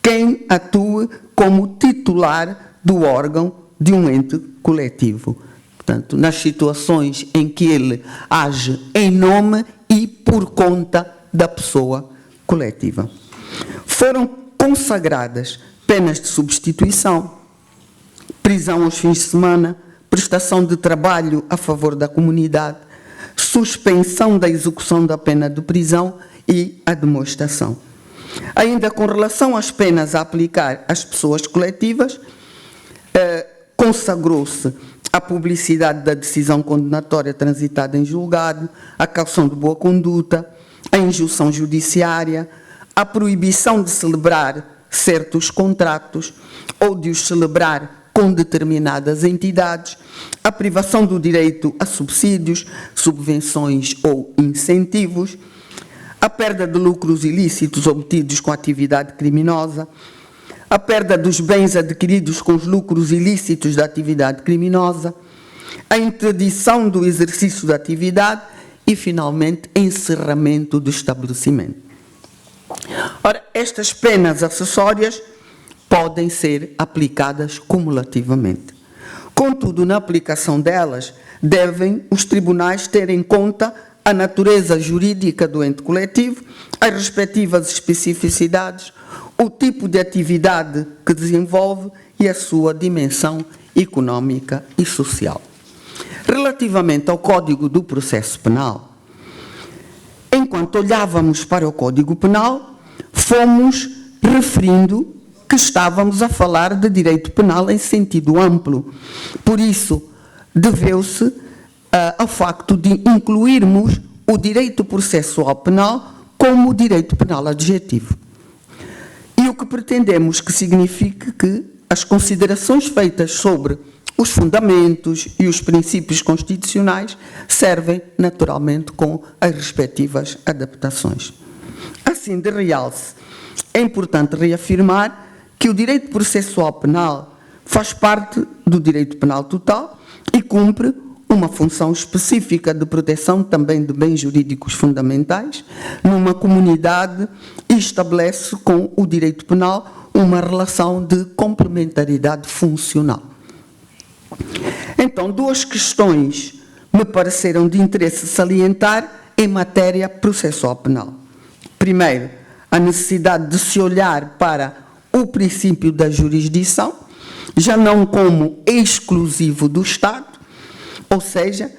quem atue como titular do órgão de um ente coletivo. Portanto, nas situações em que ele age em nome e por conta da pessoa coletiva. Foram consagradas penas de substituição, prisão aos fins de semana, prestação de trabalho a favor da comunidade, suspensão da execução da pena de prisão e a demonstração. Ainda com relação às penas a aplicar às pessoas coletivas, consagrou-se a publicidade da decisão condenatória transitada em julgado, a caução de boa conduta, a injunção judiciária, a proibição de celebrar certos contratos ou de os celebrar com determinadas entidades, a privação do direito a subsídios, subvenções ou incentivos, a perda de lucros ilícitos obtidos com atividade criminosa, a perda dos bens adquiridos com os lucros ilícitos da atividade criminosa, a interdição do exercício da atividade e, finalmente, encerramento do estabelecimento. Ora, estas penas acessórias podem ser aplicadas cumulativamente. Contudo, na aplicação delas, devem os tribunais ter em conta a natureza jurídica do ente coletivo, as respectivas especificidades, o tipo de atividade que desenvolve e a sua dimensão económica e social. Relativamente ao Código do Processo Penal, enquanto olhávamos para o Código Penal, fomos referindo que estávamos a falar de direito penal em sentido amplo. Por isso, deveu-se ao facto de incluirmos o direito processual penal como direito penal adjetivo. E o que pretendemos que signifique que as considerações feitas sobre os fundamentos e os princípios constitucionais servem naturalmente com as respectivas adaptações. Assim, de realce, é importante reafirmar que o direito processual penal faz parte do direito penal total e cumpre uma função específica de proteção também de bens jurídicos fundamentais numa comunidade e estabelece com o direito penal uma relação de complementaridade funcional. Então, duas questões me pareceram de interesse salientar em matéria processual penal. Primeiro, a necessidade de se olhar para o princípio da jurisdição, já não como exclusivo do Estado, ou seja,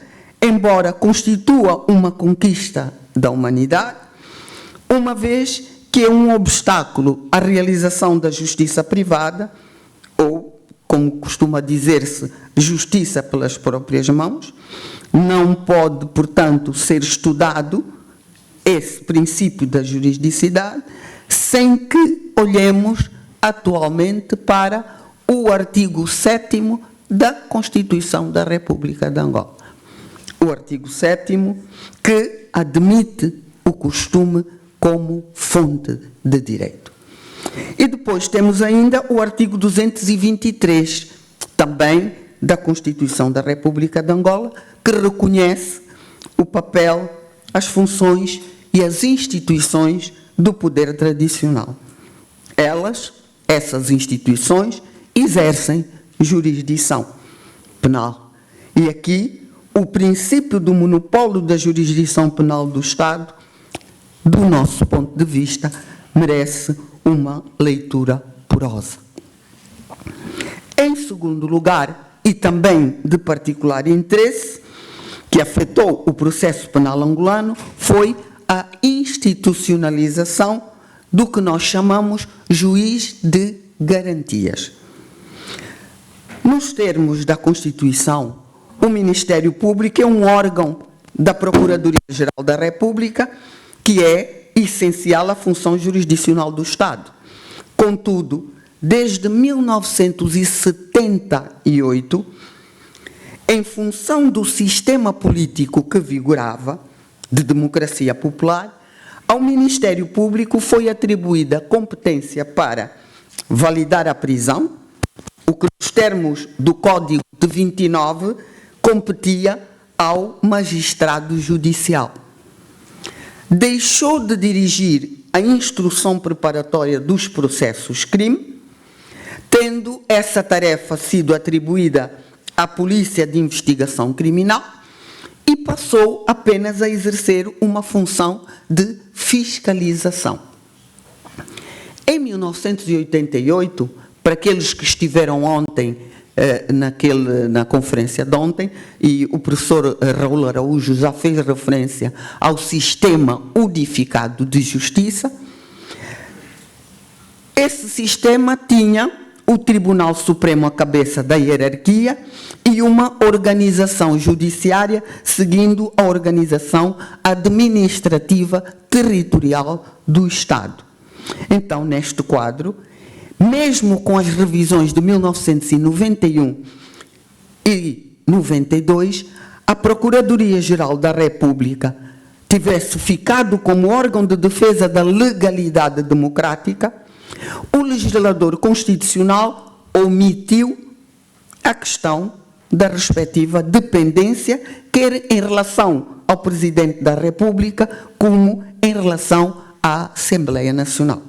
embora constitua uma conquista da humanidade, uma vez que é um obstáculo à realização da justiça privada, ou, como costuma dizer-se, justiça pelas próprias mãos, não pode, portanto, ser estudado esse princípio da juridicidade sem que olhemos atualmente para o artigo 7º da Constituição da República de Angola. O artigo 7º que admite o costume como fonte de direito. E depois temos ainda o artigo 223, também da Constituição da República de Angola, que reconhece o papel, as funções e as instituições do poder tradicional. Essas instituições, exercem jurisdição penal. E aqui, o princípio do monopólio da jurisdição penal do Estado, do nosso ponto de vista, merece uma leitura porosa. Em segundo lugar, e também de particular interesse, que afetou o processo penal angolano, foi a institucionalização do que nós chamamos juiz de garantias. Nos termos da Constituição, o Ministério Público é um órgão da Procuradoria-Geral da República que é essencial à função jurisdicional do Estado. Contudo, desde 1978, em função do sistema político que vigorava, de democracia popular, ao Ministério Público foi atribuída competência para validar a prisão, o que nos termos do Código de 29 competia ao magistrado judicial. Deixou de dirigir a instrução preparatória dos processos crime, tendo essa tarefa sido atribuída à Polícia de Investigação Criminal, e passou apenas a exercer uma função de fiscalização. Em 1988, para aqueles que estiveram ontem na conferência de ontem, e o professor Raul Araújo já fez referência ao sistema unificado de justiça, esse sistema tinha o Tribunal Supremo à cabeça da hierarquia e uma organização judiciária seguindo a organização administrativa territorial do Estado. Então, neste quadro, mesmo com as revisões de 1991 e 92, a Procuradoria-Geral da República tivesse ficado como órgão de defesa da legalidade democrática, o legislador constitucional omitiu a questão da respectiva dependência, quer em relação ao Presidente da República, como em relação à Assembleia Nacional.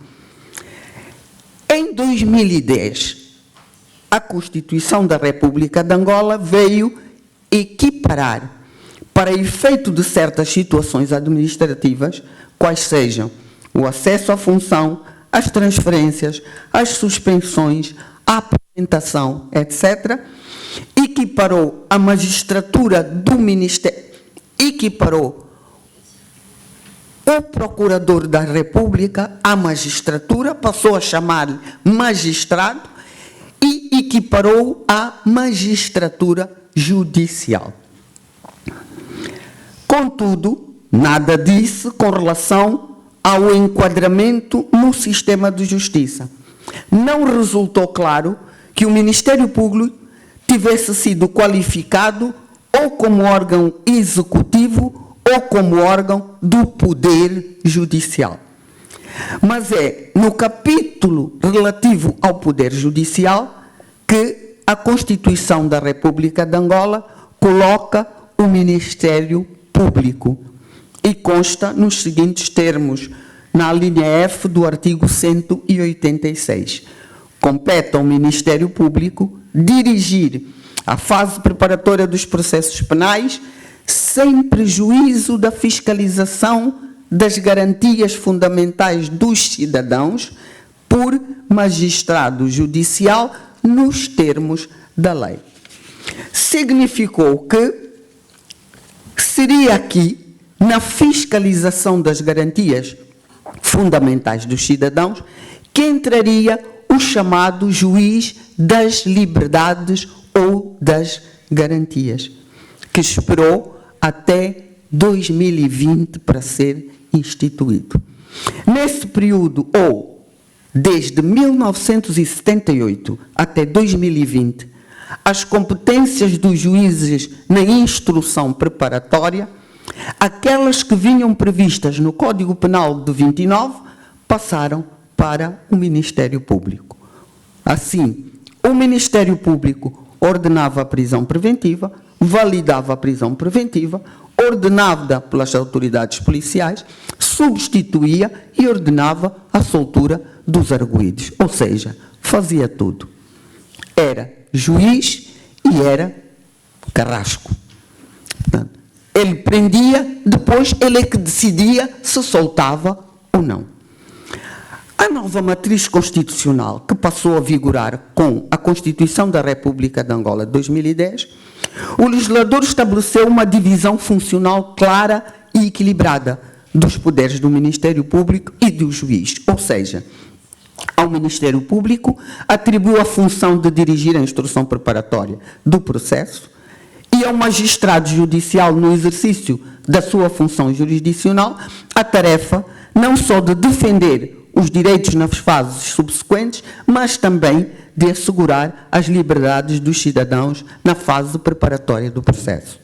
Em 2010, a Constituição da República de Angola veio equiparar, para efeito de certas situações administrativas, quais sejam o acesso à função, as transferências, as suspensões, a apresentação, etc., equiparou a magistratura do Ministério, equiparou o Procurador da República à magistratura, passou a chamar-lhe magistrado e equiparou à magistratura judicial. Contudo, nada disse com relação ao enquadramento no sistema de justiça. Não resultou claro que o Ministério Público tivesse sido qualificado ou como órgão executivo ou como órgão do Poder Judicial. Mas é no capítulo relativo ao Poder Judicial que a Constituição da República de Angola coloca o Ministério Público e consta nos seguintes termos, na linha F do artigo 186. Compete ao Ministério Público dirigir a fase preparatória dos processos penais sem prejuízo da fiscalização das garantias fundamentais dos cidadãos por magistrado judicial nos termos da lei. Significou que seria aqui, na fiscalização das garantias fundamentais dos cidadãos, que entraria o chamado juiz das liberdades ou das garantias, que esperou até 2020 para ser instituído. Nesse período, ou desde 1978 até 2020, as competências dos juízes na instrução preparatória, aquelas que vinham previstas no Código Penal de 29, passaram para o Ministério Público. Assim, o Ministério Público ordenava a prisão preventiva, validava a prisão preventiva, ordenada pelas autoridades policiais, substituía e ordenava a soltura dos arguidos. Ou seja, fazia tudo. Era juiz e era carrasco. Portanto, ele prendia, depois ele é que decidia se soltava ou não. A nova matriz constitucional, que passou a vigorar com a Constituição da República de Angola de 2010, o legislador estabeleceu uma divisão funcional clara e equilibrada dos poderes do Ministério Público e do juiz, ou seja, ao Ministério Público atribuiu a função de dirigir a instrução preparatória do processo e ao magistrado judicial, no exercício da sua função jurisdicional, a tarefa não só de defender os direitos nas fases subsequentes, mas também de assegurar as liberdades dos cidadãos na fase preparatória do processo.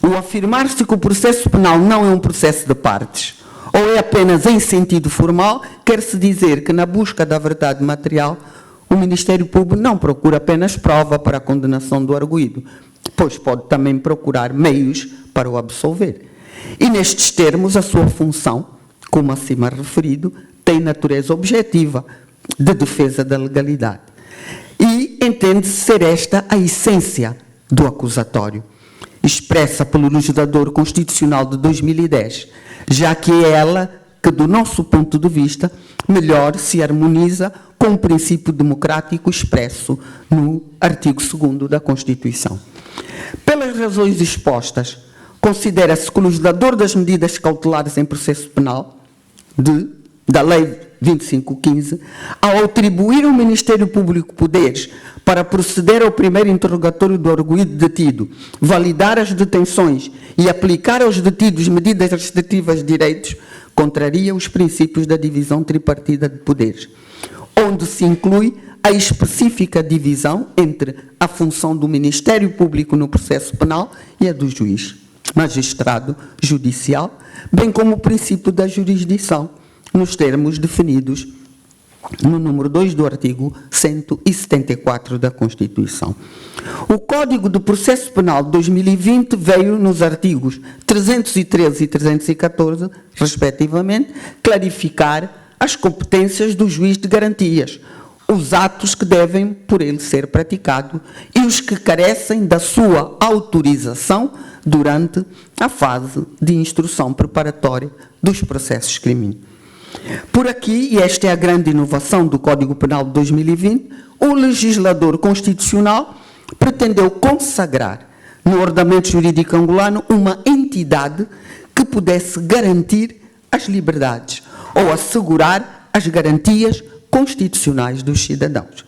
O afirmar-se que o processo penal não é um processo de partes, ou é apenas em sentido formal, quer-se dizer que, na busca da verdade material, o Ministério Público não procura apenas prova para a condenação do arguido, pois pode também procurar meios para o absolver. E, nestes termos, a sua função, como acima referido, tem natureza objetiva de defesa da legalidade. E entende-se ser esta a essência do acusatório, expressa pelo legislador constitucional de 2010, já que é ela que, do nosso ponto de vista, melhor se harmoniza com o princípio democrático expresso no artigo 2º da Constituição. Pelas razões expostas, considera-se que o legislador das medidas cautelares em processo penal da Lei 2515, ao atribuir ao Ministério Público poderes para proceder ao primeiro interrogatório do arguido detido, validar as detenções e aplicar aos detidos medidas restritivas de direitos, contraria os princípios da divisão tripartida de poderes, onde se inclui a específica divisão entre a função do Ministério Público no processo penal e a do juiz, magistrado judicial, bem como o princípio da jurisdição, nos termos definidos no número 2 do artigo 174 da Constituição. O Código de Processo Penal de 2020 veio nos artigos 313 e 314, respectivamente, clarificar as competências do juiz de garantias, os atos que devem por ele ser praticados e os que carecem da sua autorização durante a fase de instrução preparatória dos processos criminos. Por aqui, e esta é a grande inovação do Código Penal de 2020, o legislador constitucional pretendeu consagrar no ordenamento jurídico angolano uma entidade que pudesse garantir as liberdades ou assegurar as garantias constitucionais dos cidadãos.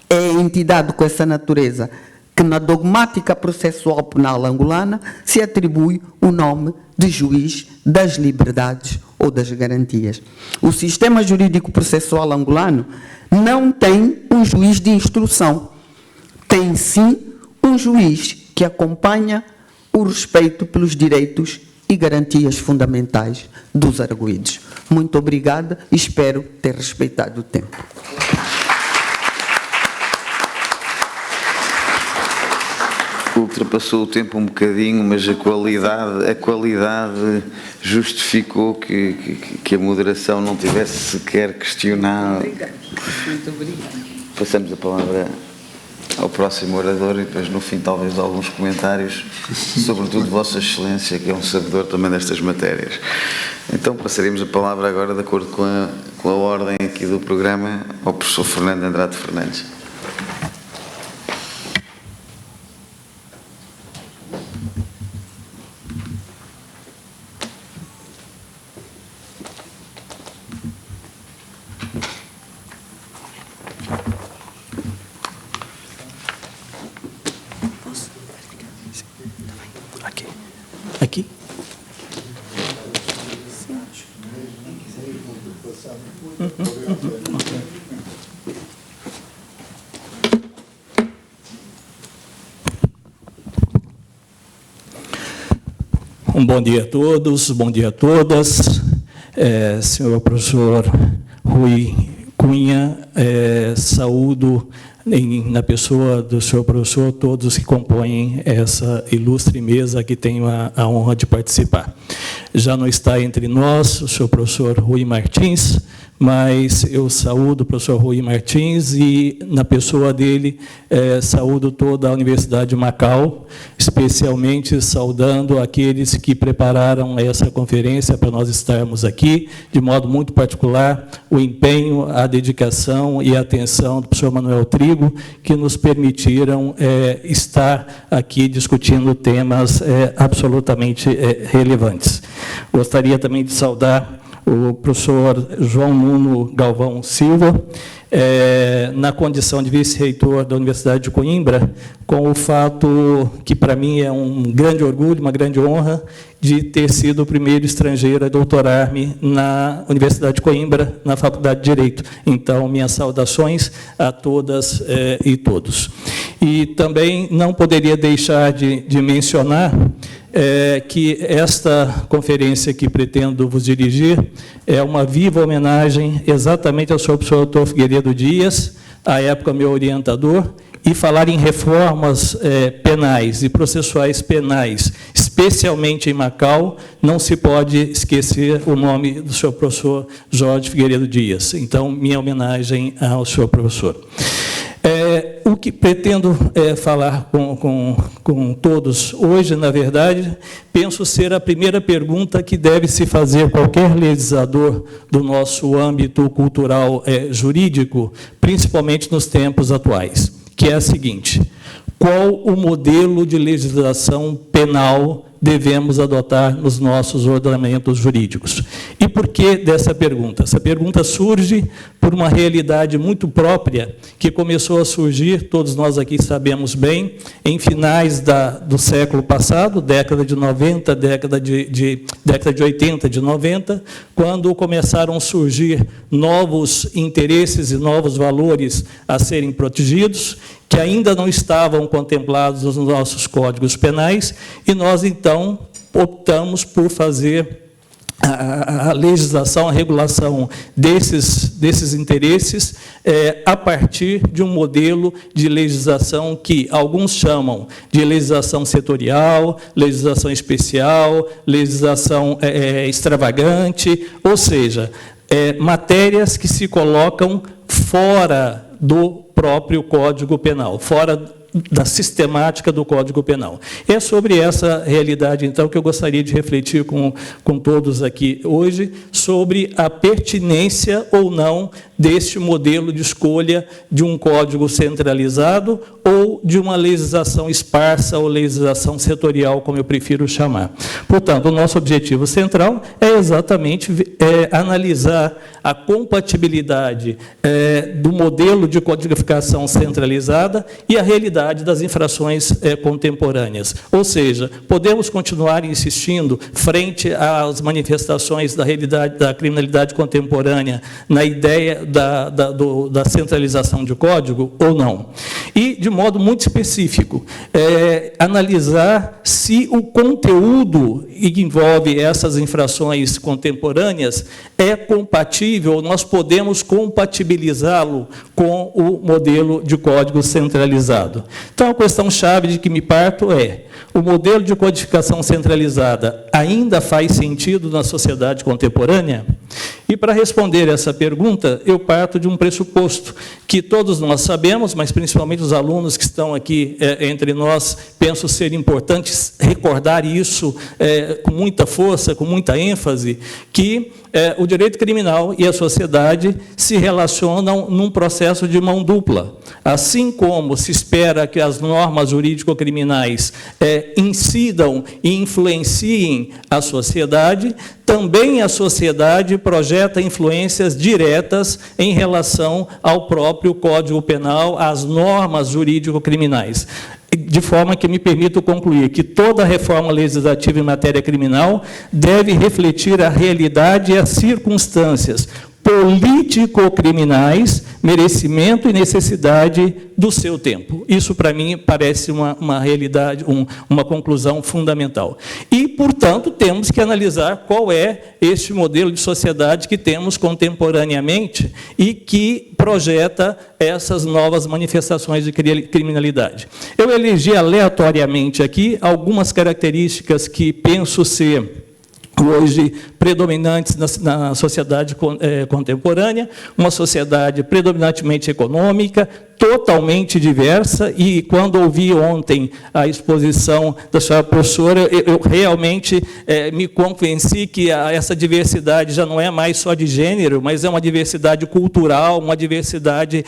É a entidade com essa natureza que, na dogmática processual penal angolana, se atribui o nome de juiz das liberdades ou das garantias. O sistema jurídico processual angolano não tem um juiz de instrução, tem sim um juiz que acompanha o respeito pelos direitos e garantias fundamentais dos arguidos. Muito obrigada e espero ter respeitado o tempo. Ultrapassou o tempo um bocadinho, mas a qualidade justificou que a moderação não tivesse sequer questionado. Muito obrigada. Passamos a palavra ao próximo orador e depois no fim talvez alguns comentários, sobretudo de Vossa Excelência, que é um sabedor também destas matérias. Então passaremos a palavra agora, de acordo com a ordem aqui do programa, ao professor Fernando Andrade Fernandes. Aqui? Um bom dia a todos, bom dia a todas. Senhor professor Rui Cunha, saúdo na pessoa do senhor professor todos que compõem essa ilustre mesa que tenho a honra de participar. Já não está entre nós o senhor professor Rui Martins, mas eu saúdo o professor Rui Martins e, na pessoa dele, saúdo toda a Universidade de Macau, especialmente saudando aqueles que prepararam essa conferência para nós estarmos aqui, de modo muito particular, o empenho, a dedicação e a atenção do professor Manuel Trigo, comigo, que nos permitiram estar aqui discutindo temas absolutamente relevantes. Gostaria também de saudar o professor João Nuno Galvão Silva, na condição de vice-reitor da Universidade de Coimbra, com o fato que, para mim, é um grande orgulho, uma grande honra, de ter sido o primeiro estrangeiro a doutorar-me na Universidade de Coimbra, na Faculdade de Direito. Então, minhas saudações a todas e todos. E também não poderia deixar de mencionar que esta conferência que pretendo vos dirigir é uma viva homenagem exatamente ao senhor professor Dr. Figueiredo Dias, à época meu orientador, e falar em reformas penais e processuais penais, especialmente em Macau, não se pode esquecer o nome do senhor professor Jorge Figueiredo Dias. Então, minha homenagem ao senhor professor. O que pretendo falar com todos hoje, na verdade, penso ser a primeira pergunta que deve se fazer qualquer legislador do nosso âmbito cultural jurídico, principalmente nos tempos atuais, que é a seguinte: qual o modelo de legislação penal devemos adotar nos nossos ordenamentos jurídicos? E por que dessa pergunta? Essa pergunta surge por uma realidade muito própria que começou a surgir, todos nós aqui sabemos bem, em finais do século passado, década de 90, década de 80, de 90, quando começaram a surgir novos interesses e novos valores a serem protegidos, que ainda não estavam contemplados nos nossos códigos penais, e nós, então, optamos por fazer a legislação, a regulação desses interesses a partir de um modelo de legislação que alguns chamam de legislação setorial, legislação especial, legislação extravagante, ou seja, matérias que se colocam fora do próprio Código Penal, fora da sistemática do Código Penal. É sobre essa realidade, então, que eu gostaria de refletir com todos aqui hoje, sobre a pertinência ou não deste modelo de escolha de um código centralizado ou de uma legislação esparsa ou legislação setorial, como eu prefiro chamar. Portanto, o nosso objetivo central é exatamente analisar a compatibilidade do modelo de codificação centralizada e a realidade das infrações contemporâneas. Ou seja, podemos continuar insistindo, frente às manifestações da realidade da criminalidade contemporânea, na ideia da centralização de código ou não. E, de modo muito específico, analisar se o conteúdo que envolve essas infrações contemporâneas é compatível, nós podemos compatibilizá-lo com o modelo de código centralizado. Então, a questão-chave de que me parto é: o modelo de codificação centralizada ainda faz sentido na sociedade contemporânea? E, para responder essa pergunta, eu parto de um pressuposto que todos nós sabemos, mas principalmente os alunos que estão aqui entre nós, penso ser importante recordar isso com muita força, com muita ênfase, que o direito criminal e a sociedade se relacionam num processo de mão dupla. Assim como se espera que as normas jurídico-criminais incidam e influenciem a sociedade, também a sociedade projeta influências diretas em relação ao próprio Código Penal, às normas jurídico-criminais. De forma que me permito concluir que toda reforma legislativa em matéria criminal deve refletir a realidade e as circunstâncias político-criminais, merecimento e necessidade do seu tempo. Isso, para mim, parece uma realidade, uma conclusão fundamental. E, portanto, temos que analisar qual é este modelo de sociedade que temos contemporaneamente e que projeta essas novas manifestações de criminalidade. Eu elegi aleatoriamente aqui algumas características que penso ser hoje predominantes na sociedade contemporânea, uma sociedade predominantemente econômica, totalmente diversa, e quando ouvi ontem a exposição da senhora professora, eu realmente me convenci que essa diversidade já não é mais só de gênero, mas é uma diversidade cultural, uma diversidade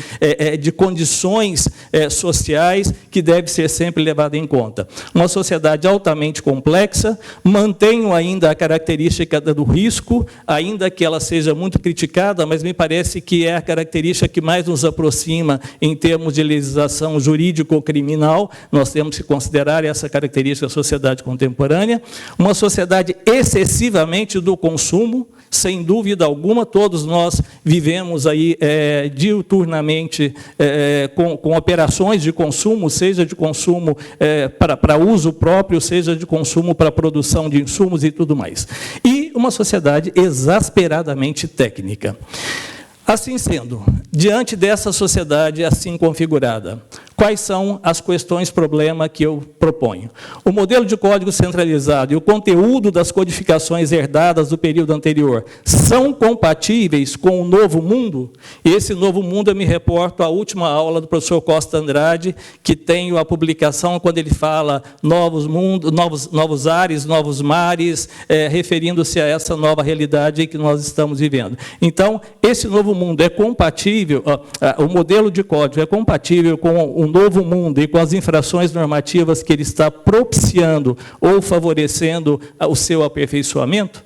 de condições sociais que deve ser sempre levada em conta. Uma sociedade altamente complexa, mantenho ainda a característica do risco, ainda que ela seja muito criticada, mas me parece que é a característica que mais nos aproxima em termos de legislação jurídico-criminal. Nós temos que considerar essa característica da sociedade contemporânea. Uma sociedade excessivamente do consumo, sem dúvida alguma, todos nós vivemos aí diuturnamente com operações de consumo, seja de consumo para uso próprio, seja de consumo para produção de insumos e tudo mais. E uma sociedade exasperadamente técnica. Assim sendo, diante dessa sociedade assim configurada, quais são as questões-problema que eu proponho? O modelo de código centralizado e o conteúdo das codificações herdadas do período anterior são compatíveis com o novo mundo? E esse novo mundo eu me reporto à última aula do professor Costa Andrade, que tem a publicação quando ele fala novos mundos, novos ares, novos mares, referindo-se a essa nova realidade que nós estamos vivendo. Então, esse novo mundo é compatível, o modelo de código é compatível com o novo mundo e com as infrações normativas que ele está propiciando ou favorecendo o seu aperfeiçoamento?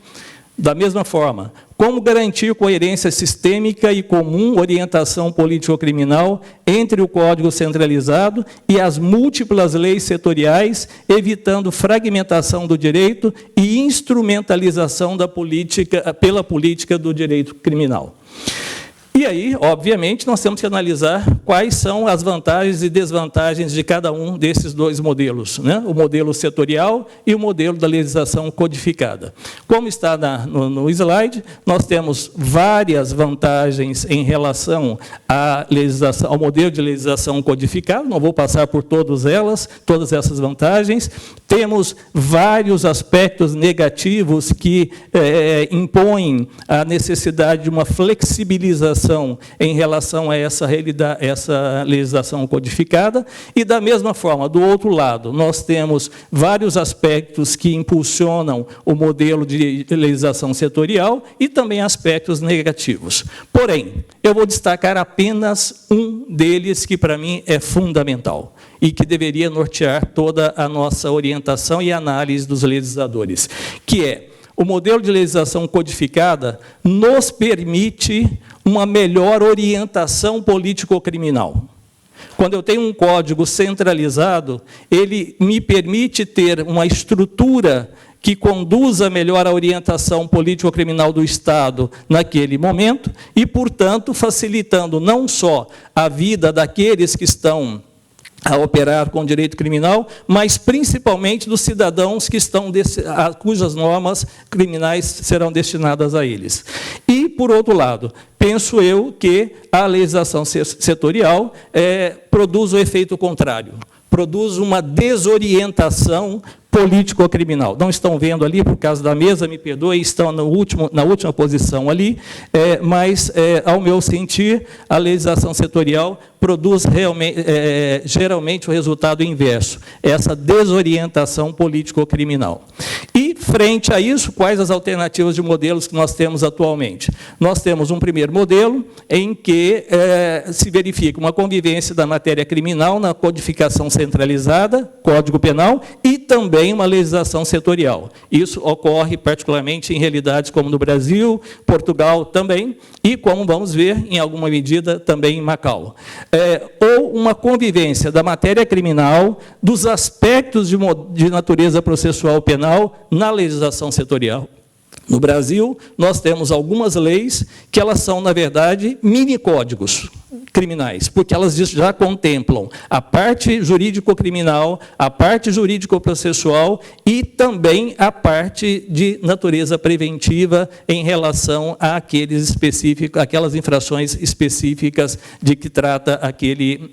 Da mesma forma, como garantir coerência sistêmica e comum orientação político-criminal entre o Código centralizado e as múltiplas leis setoriais, evitando fragmentação do direito e instrumentalização da política, pela política do direito criminal? E aí, obviamente, nós temos que analisar quais são as vantagens e desvantagens de cada um desses dois modelos, né? O modelo setorial e o modelo da legislação codificada. Como está no slide, nós temos várias vantagens em relação à legislação, ao modelo de legislação codificada, não vou passar por todas essas vantagens. Temos vários aspectos negativos que impõem a necessidade de uma flexibilização em relação a essa realidade, essa legislação codificada, e da mesma forma, do outro lado, nós temos vários aspectos que impulsionam o modelo de legislação setorial e também aspectos negativos. Porém, eu vou destacar apenas um deles que para mim é fundamental e que deveria nortear toda a nossa orientação e análise dos legisladores, que é: o modelo de legislação codificada nos permite uma melhor orientação político-criminal. Quando eu tenho um código centralizado, ele me permite ter uma estrutura que conduza melhor a orientação político-criminal do Estado naquele momento e, portanto, facilitando não só a vida daqueles que estão a operar com direito criminal, mas principalmente dos cidadãos que estão cujas normas criminais serão destinadas a eles. E, por outro lado, penso eu que a legislação setorial produz o efeito contrário, produz uma desorientação político-criminal. Não estão vendo ali, por causa da mesa, me perdoem, estão na última posição ali, mas, ao meu sentir, a legislação setorial produz geralmente o resultado inverso, essa desorientação político-criminal. E, frente a isso, quais as alternativas de modelos que nós temos atualmente? Nós temos um primeiro modelo em que se verifica uma convivência da matéria criminal na codificação centralizada, Código Penal, e também uma legislação setorial. Isso ocorre particularmente em realidades como no Brasil, Portugal também, e, como vamos ver, em alguma medida, também em Macau. Ou uma convivência da matéria criminal, dos aspectos de natureza processual penal na legislação setorial. No Brasil, nós temos algumas leis que elas são, na verdade, mini-códigos criminais, porque elas já contemplam a parte jurídico-criminal, a parte jurídico-processual e também a parte de natureza preventiva em relação àquelas infrações específicas de que trata aquele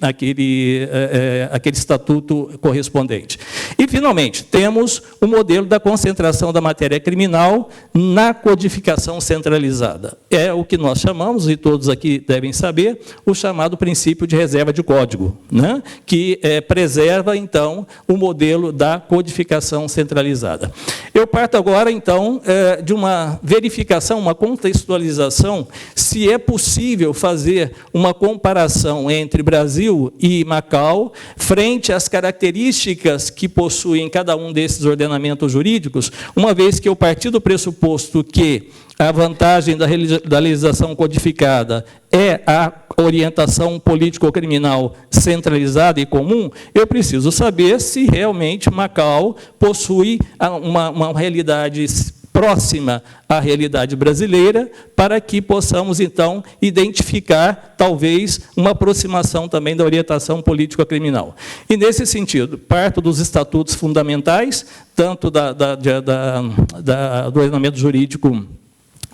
estatuto correspondente. E, finalmente, temos o modelo da concentração da matéria criminal na codificação centralizada. É o que nós chamamos, e todos aqui devem saber, o chamado princípio de reserva de código, né? Que preserva, então, o modelo da codificação centralizada. Eu parto agora, então, de uma verificação, uma contextualização, se é possível fazer uma comparação entre Brasil e Macau, frente às características que possuem cada um desses ordenamentos jurídicos, uma vez que eu parti do pressuposto que a vantagem da legislação codificada é a orientação político-criminal centralizada e comum, eu preciso saber se realmente Macau possui uma realidade próxima à realidade brasileira, para que possamos, então, identificar, talvez, uma aproximação também da orientação político-criminal. E, nesse sentido, parto dos estatutos fundamentais, tanto do ordenamento jurídico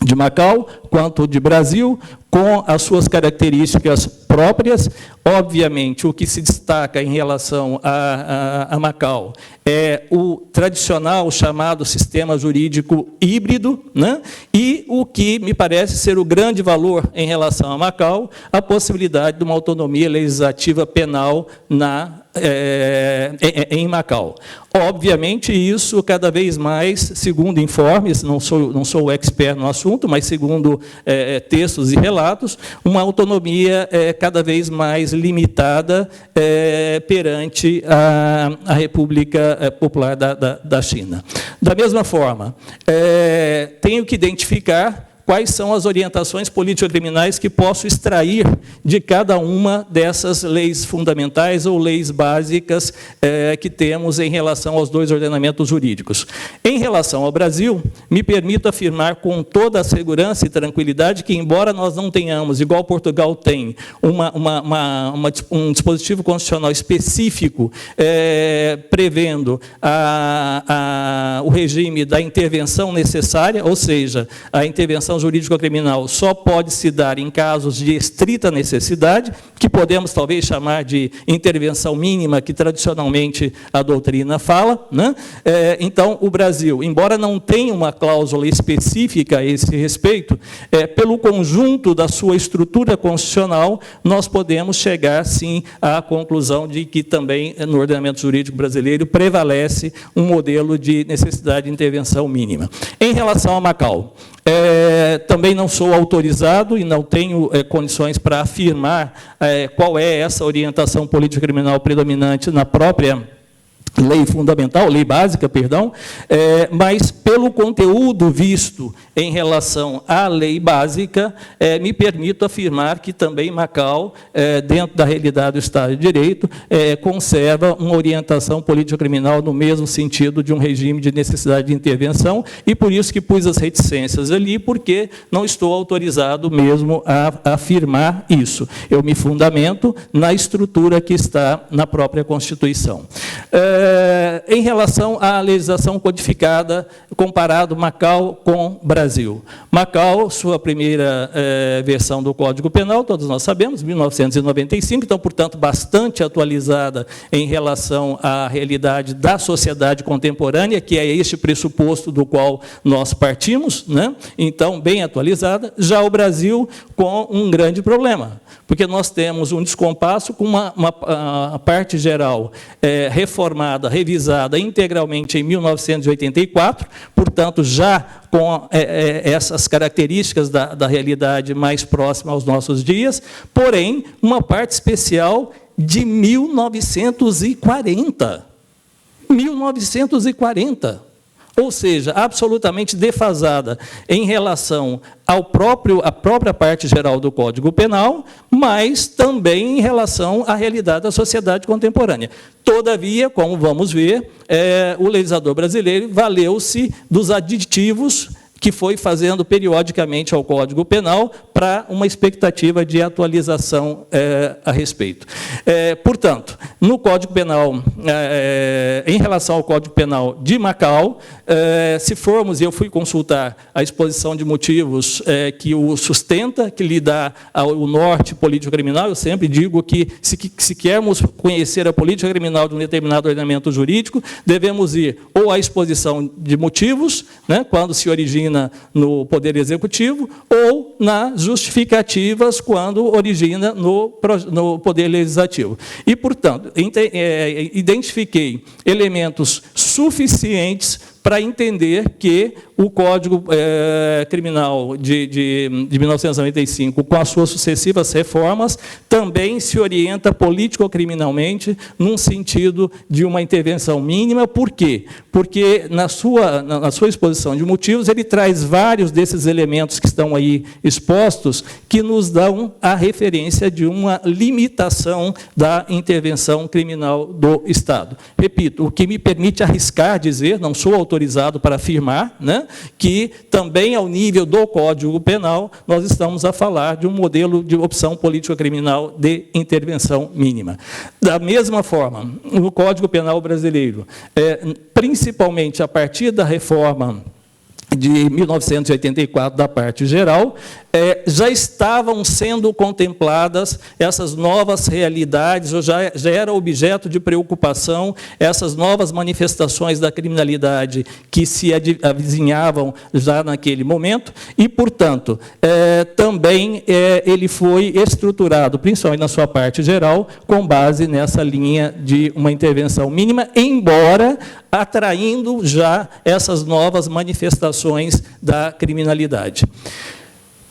de Macau, quanto de Brasil, com as suas características próprias. Obviamente, o que se destaca em relação a Macau é o tradicional chamado sistema jurídico híbrido, né? E o que me parece ser o grande valor em relação a Macau, a possibilidade de uma autonomia legislativa penal em Macau. Obviamente, isso cada vez mais, segundo informes, não sou expert no assunto, mas segundo textos e relatos, uma autonomia cada vez mais limitada perante a República Popular da China. Da mesma forma, tenho que identificar quais são as orientações político-criminais que posso extrair de cada uma dessas leis fundamentais ou leis básicas que temos em relação aos dois ordenamentos jurídicos. Em relação ao Brasil, me permito afirmar com toda a segurança e tranquilidade que, embora nós não tenhamos, igual Portugal tem, um dispositivo constitucional específico prevendo o regime da intervenção necessária, ou seja, a intervenção jurídico-criminal só pode se dar em casos de estrita necessidade, que podemos talvez chamar de intervenção mínima, que tradicionalmente a doutrina fala, né? Então, o Brasil, embora não tenha uma cláusula específica a esse respeito, pelo conjunto da sua estrutura constitucional, nós podemos chegar, sim, à conclusão de que também, no ordenamento jurídico brasileiro, prevalece um modelo de necessidade de intervenção mínima. Em relação a Macau, também não sou autorizado e não tenho condições para afirmar qual é essa orientação político-criminal predominante na própria lei fundamental, lei básica, perdão, mas pelo conteúdo visto em relação à lei básica, me permito afirmar que também Macau, dentro da realidade do Estado de Direito, conserva uma orientação político-criminal no mesmo sentido de um regime de necessidade de intervenção, e por isso que pus as reticências ali, porque não estou autorizado mesmo a afirmar isso. Eu me fundamento na estrutura que está na própria Constituição. Em relação à legislação codificada, comparado Macau com Brasil. Macau, sua primeira versão do Código Penal, todos nós sabemos, 1995, então, portanto, bastante atualizada em relação à realidade da sociedade contemporânea, que é este pressuposto do qual nós partimos, né? Então, bem atualizada. Já o Brasil com um grande problema, porque nós temos um descompasso com uma parte geral reformada, revisada integralmente em 1984, portanto, já com essas características da realidade mais próxima aos nossos dias, porém, uma parte especial de 1940. 1940. Ou seja, absolutamente defasada em relação à própria parte geral do Código Penal, mas também em relação à realidade da sociedade contemporânea. Todavia, como vamos ver, o legislador brasileiro valeu-se dos aditivos que foi fazendo periodicamente ao Código Penal para uma expectativa de atualização a respeito. Portanto, no Código Penal, em relação ao Código Penal de Macau, se formos, e eu fui consultar a exposição de motivos que o sustenta, que lhe dá o norte político-criminal, eu sempre digo que, se queremos conhecer a política criminal de um determinado ordenamento jurídico, devemos ir ou à exposição de motivos, né, quando se origina origina no Poder Executivo ou nas justificativas quando origina no Poder Legislativo. E, portanto, identifiquei elementos suficientes para entender que o Código Criminal de 1995, com as suas sucessivas reformas, também se orienta político-criminalmente num sentido de uma intervenção mínima. Por quê? Porque, na sua exposição de motivos, ele traz vários desses elementos que estão aí expostos, que nos dão a referência de uma limitação da intervenção criminal do Estado. Repito, o que me permite arriscar dizer, não sou autorizado para afirmar, né, que também ao nível do Código Penal nós estamos a falar de um modelo de opção político-criminal de intervenção mínima. Da mesma forma, o Código Penal brasileiro, principalmente a partir da reforma de 1984, da parte geral, já estavam sendo contempladas essas novas realidades, ou já era objeto de preocupação, essas novas manifestações da criminalidade que se avizinhavam já naquele momento, e, portanto, também ele foi estruturado, principalmente na sua parte geral, com base nessa linha de uma intervenção mínima, embora atraindo já essas novas manifestações da criminalidade.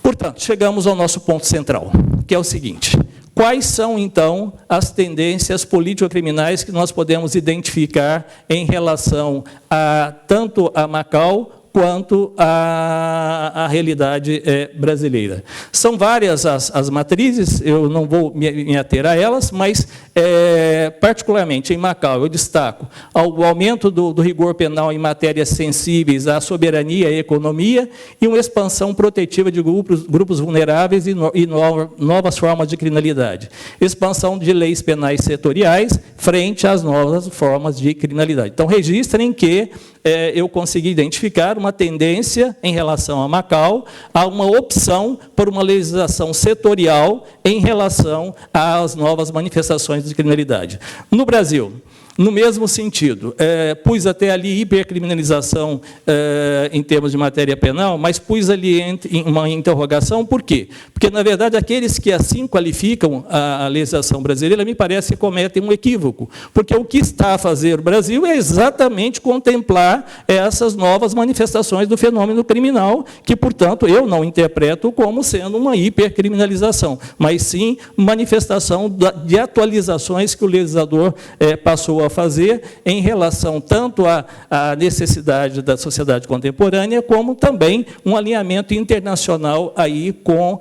Portanto, chegamos ao nosso ponto central, que é o seguinte: quais são, então, as tendências político-criminais que nós podemos identificar em relação tanto a Macau quanto à realidade brasileira? São várias as matrizes, eu não vou me ater a elas, mas, particularmente em Macau, eu destaco o aumento do rigor penal em matérias sensíveis à soberania e economia e uma expansão protetiva de grupos vulneráveis e novas formas de criminalidade. Expansão de leis penais setoriais frente às novas formas de criminalidade. Então, registrem que eu consegui identificar uma tendência em relação a Macau, a uma opção por uma legislação setorial em relação às novas manifestações de criminalidade. No Brasil, no mesmo sentido, pus até ali hipercriminalização em termos de matéria penal, mas pus ali uma interrogação. Por quê? Porque, na verdade, aqueles que assim qualificam a legislação brasileira, me parece que cometem um equívoco, porque o que está a fazer o Brasil é exatamente contemplar essas novas manifestações do fenômeno criminal, que, portanto, eu não interpreto como sendo uma hipercriminalização, mas sim manifestação de atualizações que o legislador passou a fazer em relação tanto à necessidade da sociedade contemporânea, como também um alinhamento internacional aí com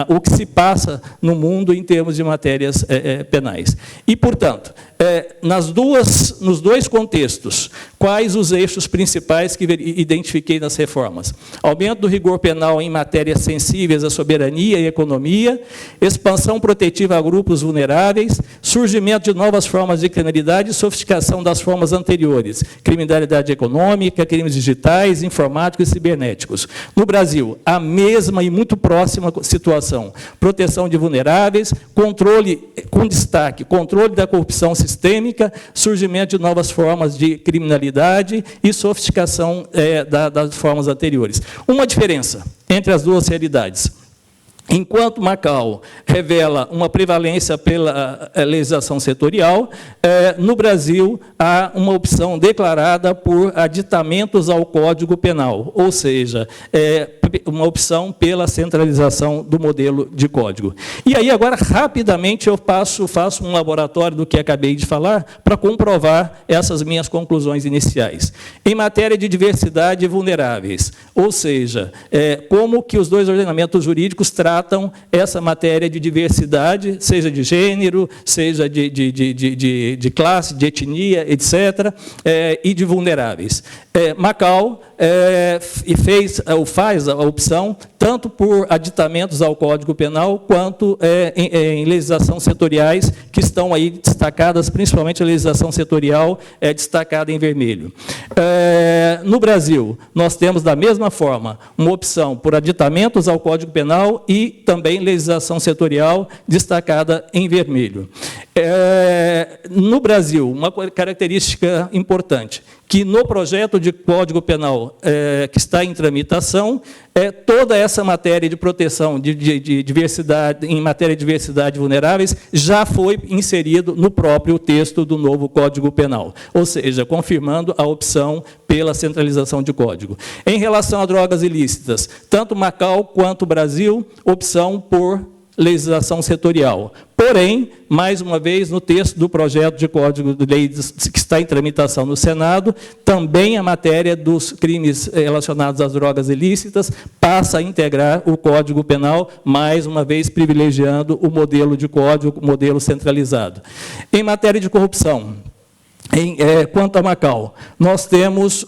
o que se passa no mundo em termos de matérias penais. E, portanto, nos dois contextos, quais os eixos principais que identifiquei nas reformas? Aumento do rigor penal em matérias sensíveis à soberania e economia, expansão protetiva a grupos vulneráveis, surgimento de novas formas de criminalidade e sofisticação das formas anteriores, criminalidade econômica, crimes digitais, informáticos e cibernéticos. No Brasil, a mesma e muito próxima situação. Proteção de vulneráveis, controle, com destaque, controle da corrupção sistêmica, surgimento de novas formas de criminalidade e sofisticação das formas anteriores. Uma diferença entre as duas realidades. Enquanto Macau revela uma prevalência pela legislação setorial, no Brasil há uma opção declarada por aditamentos ao Código Penal, ou seja, uma opção pela centralização do modelo de código. E aí, agora, rapidamente, eu faço um laboratório do que acabei de falar para comprovar essas minhas conclusões iniciais. Em matéria de diversidade e vulneráveis, ou seja, como que os dois ordenamentos jurídicos tratam essa matéria de diversidade, seja de gênero, seja de classe, de etnia, etc., e de vulneráveis. Macau faz a opção tanto por aditamentos ao Código Penal, quanto em legislação setoriais, que estão aí destacadas, principalmente a legislação setorial destacada em vermelho. No Brasil, nós temos, da mesma forma, uma opção por aditamentos ao Código Penal e também legislação setorial destacada em vermelho. No Brasil, uma característica importante, que no projeto de Código Penal que está em tramitação, toda essa matéria de proteção de diversidade, em matéria de diversidade vulneráveis, já foi inserido no próprio texto do novo Código Penal, ou seja, confirmando a opção pela centralização de código. Em relação a drogas ilícitas, tanto Macau quanto Brasil, opção por legislação setorial. Porém, mais uma vez, no texto do projeto de Código de Lei que está em tramitação no Senado, também a matéria dos crimes relacionados às drogas ilícitas passa a integrar o Código Penal, mais uma vez privilegiando o modelo de código, o modelo centralizado. Em matéria de corrupção, quanto a Macau, nós temos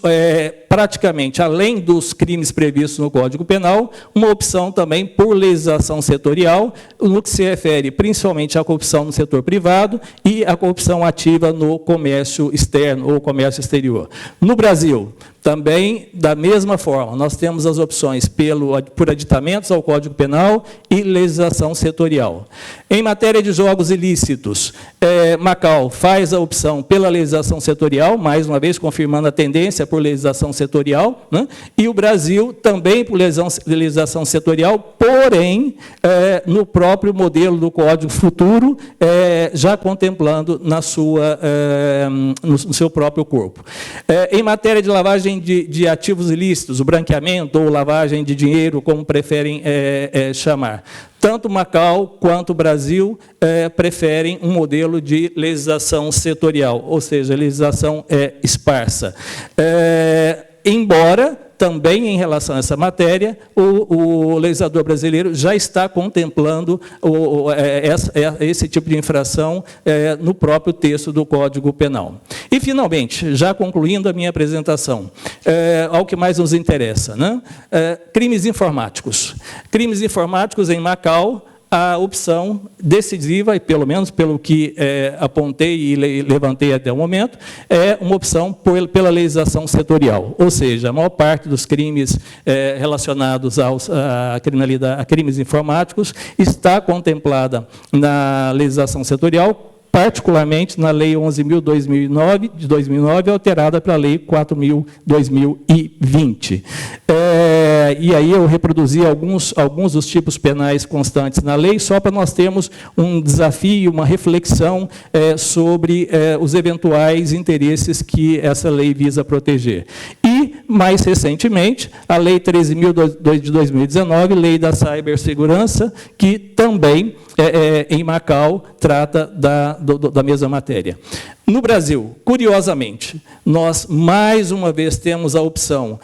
praticamente, além dos crimes previstos no Código Penal, uma opção também por legislação setorial, no que se refere principalmente à corrupção no setor privado e à corrupção ativa no comércio externo ou comércio exterior. No Brasil, também, da mesma forma, nós temos as opções por aditamentos ao Código Penal e legislação setorial. Em matéria de jogos ilícitos, Macau faz a opção pela legislação setorial, mais uma vez confirmando a tendência por legislação setorial, né? E o Brasil também por legislação setorial, porém, no próprio modelo do Código futuro, já contemplando no seu próprio corpo. Em matéria de lavagem de ativos ilícitos, o branqueamento ou lavagem de dinheiro, como preferem chamar. Tanto Macau quanto o Brasil preferem um modelo de legislação setorial, ou seja, legislação esparsa. Embora, também em relação a essa matéria, o legislador brasileiro já está contemplando esse tipo de infração no próprio texto do Código Penal. E, finalmente, já concluindo a minha apresentação, ao que mais nos interessa, né? Crimes informáticos. Crimes informáticos em Macau, a opção decisiva, e pelo menos pelo que apontei e levantei até o momento, é uma opção pela legislação setorial. Ou seja, a maior parte dos crimes relacionados a crimes informáticos está contemplada na legislação setorial, particularmente na Lei 11.000/2009, de 2009, alterada pela Lei 4.000/2020. E aí eu reproduzi alguns dos tipos penais constantes na lei, só para nós termos um desafio, uma reflexão sobre os eventuais interesses que essa lei visa proteger. E, mais recentemente, a Lei 13.000 de 2019, Lei da Cibersegurança, que também, em Macau, trata da mesma matéria. No Brasil, curiosamente, nós, mais uma vez, temos a opção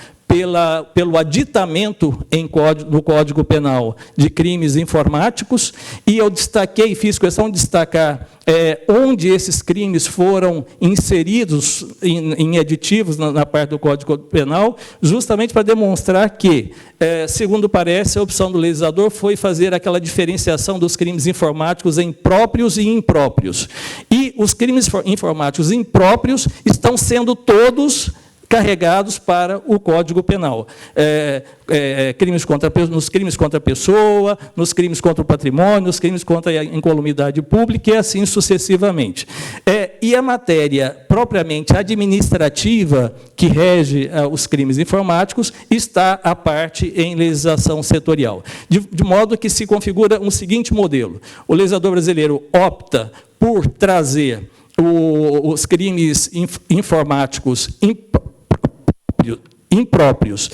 pelo aditamento no Código Penal de crimes informáticos, e eu destaquei, fiz questão de destacar onde esses crimes foram inseridos em aditivos na parte do Código Penal, justamente para demonstrar que, segundo parece, a opção do legislador foi fazer aquela diferenciação dos crimes informáticos em próprios e impróprios. E os crimes informáticos impróprios estão sendo todos carregados para o Código Penal. Nos crimes contra a pessoa, nos crimes contra o patrimônio, nos crimes contra a incolumidade pública e assim sucessivamente. E a matéria propriamente administrativa que rege os crimes informáticos está à parte em legislação setorial. De modo que se configura um seguinte modelo. O legislador brasileiro opta por trazer os crimes informáticos impróprios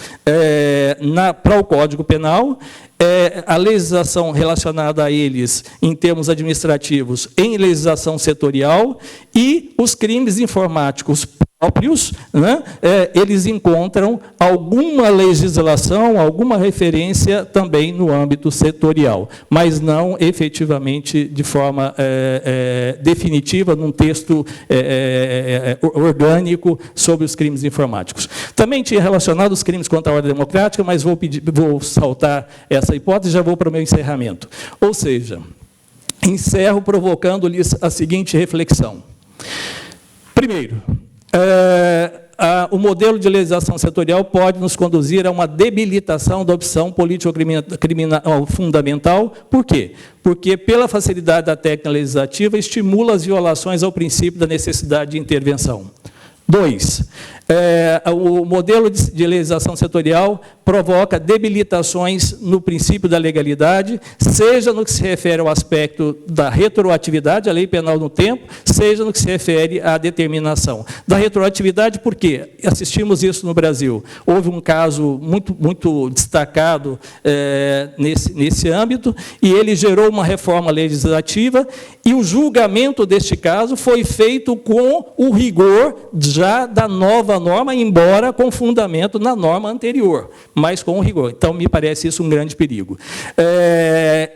para o Código Penal, a legislação relacionada a eles, em termos administrativos, em legislação setorial, E os crimes informáticos próprios, né, eles encontram alguma legislação, alguma referência também no âmbito setorial, mas não efetivamente de forma definitiva num texto orgânico sobre os crimes informáticos. Também tinha relacionado os crimes contra a ordem democrática, mas vou saltar essa hipótese e já vou para o meu encerramento. Ou seja, encerro provocando-lhes a seguinte reflexão. Primeiro, o modelo de legislação setorial pode nos conduzir a uma debilitação da opção político-criminal fundamental. Por quê? Porque, pela facilidade da técnica legislativa, estimula as violações ao princípio da necessidade de intervenção. 2. O modelo de legislação setorial provoca debilitações no princípio da legalidade, seja no que se refere ao aspecto da retroatividade, a lei penal no tempo, seja no que se refere à determinação. Da retroatividade, por quê? Assistimos isso no Brasil. Houve um caso muito destacado nesse âmbito, e ele gerou uma reforma legislativa, e o julgamento deste caso foi feito com o rigor já da nova norma, embora com fundamento na norma anterior, mas com rigor. Então, me parece isso um grande perigo.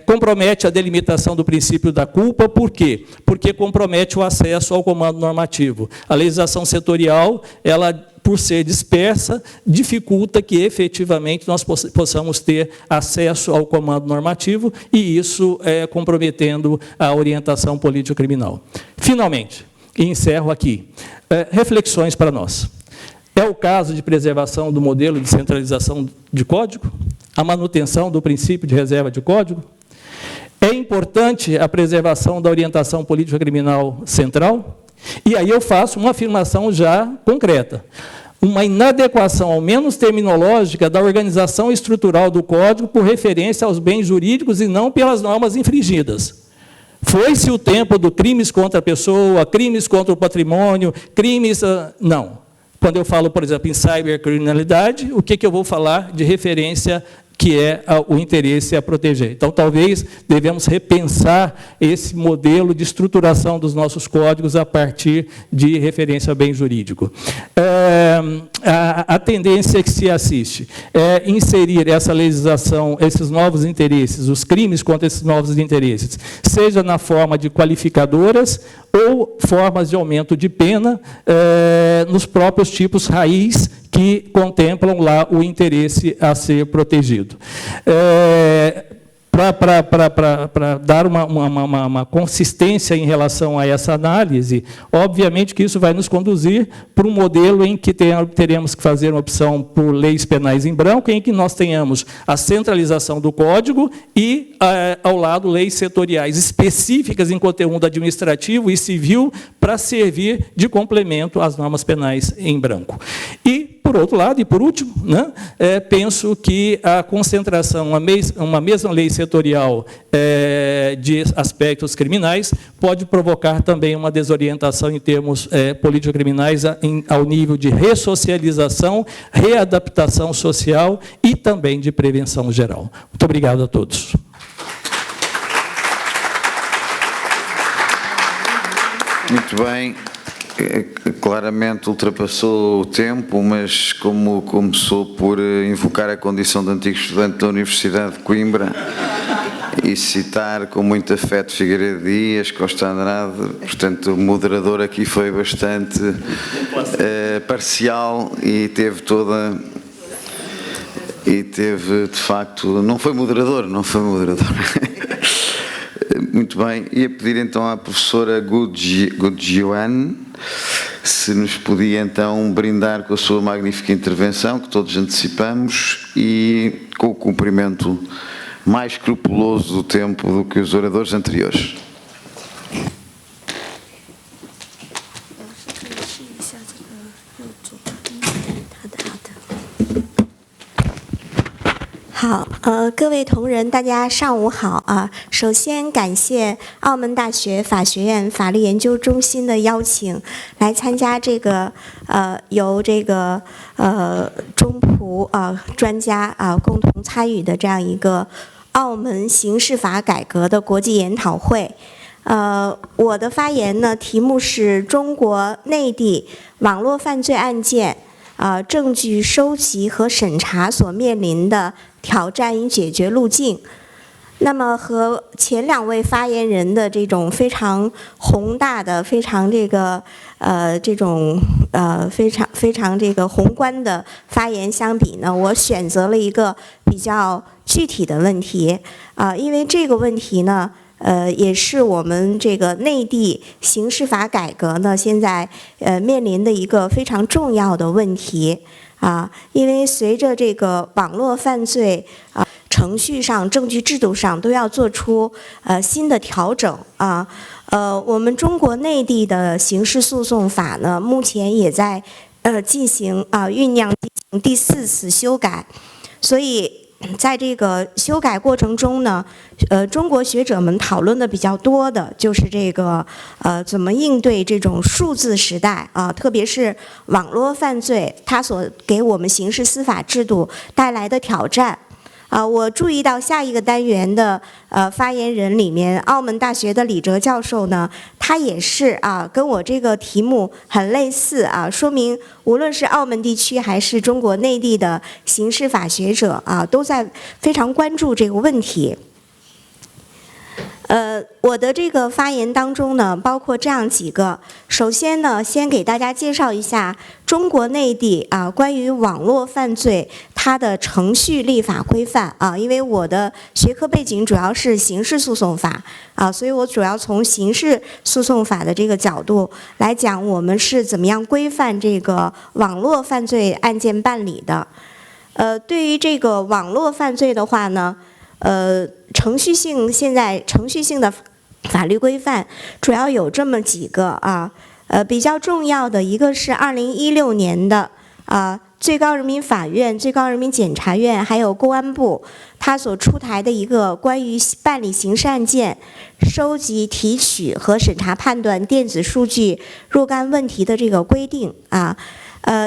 Compromete a delimitação do princípio da culpa, por quê? Porque compromete o acesso ao comando normativo. A legislação setorial, ela, por ser dispersa, dificulta que, efetivamente, nós possamos ter acesso ao comando normativo, e isso comprometendo a orientação político-criminal. Finalmente, e encerro aqui, reflexões para nós. É o caso de preservação do modelo de centralização de código? A manutenção do princípio de reserva de código? É importante a preservação da orientação político-criminal central? E aí eu faço uma afirmação já concreta. Uma inadequação, ao menos terminológica, da organização estrutural do código por referência aos bens jurídicos e não pelas normas infringidas. Foi-se o tempo do crimes contra a pessoa, crimes contra o patrimônio, crimes... Não. Quando eu falo, por exemplo, em cibercriminalidade, o que eu vou falar de referência que é o interesse a proteger? Então, talvez devemos repensar esse modelo de estruturação dos nossos códigos a partir de referência ao bem jurídico. A tendência que se assiste é inserir essa legislação, esses novos interesses, os crimes contra esses novos interesses, seja na forma de qualificadoras ou formas de aumento de pena nos próprios tipos raiz que contemplam lá o interesse a ser protegido. Para dar uma consistência em relação a essa análise, obviamente que isso vai nos conduzir para um modelo em que teremos que fazer uma opção por leis penais em branco, em que nós tenhamos a centralização do código e, ao lado, leis setoriais específicas em conteúdo administrativo e civil para servir de complemento às normas penais em branco. E, por outro lado, e por último, né, penso que a concentração, uma mesma lei setorial de aspectos criminais pode provocar também uma desorientação em termos político-criminais ao nível de ressocialização, readaptação social e também de prevenção geral. Muito obrigado a todos. Muito bem. Claramente ultrapassou o tempo, mas como começou por invocar a condição de antigo estudante da Universidade de Coimbra e citar com muito afeto Figueiredo Dias, Costa Andrade, portanto o moderador aqui foi bastante parcial e teve de facto, não foi moderador. Muito bem, ia pedir então à professora Gudjian se nos podia então brindar com a sua magnífica intervenção, que todos antecipamos, e com o cumprimento mais escrupuloso do tempo do que os oradores anteriores. 好，各位同仁，大家上午好啊！首先感谢澳门大学法学院法律研究中心的邀请，来参加这个由这个中葡专家共同参与的这样一个澳门刑事法改革的国际研讨会。我的发言呢，题目是中国内地网络犯罪案件证据收集和审查所面临的挑战与解决路径。那么和前2位发言人的这种非常宏大的、非常非常这个宏观的发言相比呢，我选择了一个比较具体的问题因为这个问题呢，也是我们这个内地刑事法改革呢现在面临的一个非常重要的问题因为随着这个网络犯罪程序上、证据制度上都要做出新的调整我们中国内地的刑事诉讼法呢，目前也在进行酝酿进行第4次修改，所以在这个修改过程中呢，中国学者们讨论的比较多的就是这个怎么应对这种数字时代特别是网络犯罪它所给我们刑事司法制度带来的挑战。我注意到下一个单元的发言人里面，澳门大学的李哲教授呢，他也是跟我这个题目很类似说明无论是澳门地区还是中国内地的刑事法学者都在非常关注这个问题。我的这个发言当中呢，包括这样几个。首先呢，先给大家介绍一下中国内地关于网络犯罪它的程序立法规范因为我的学科背景主要是刑事诉讼法所以我主要从刑事诉讼法的这个角度来讲，我们是怎么样规范这个网络犯罪案件办理的。对于这个网络犯罪的话呢，现在程序性的法律规范主要有这么几个比较重要的一个是2016年的最高人民法院、最高人民检察院还有公安部它所出台的一个关于办理刑事案件收集、提取和审查判断电子数据若干问题的这个规定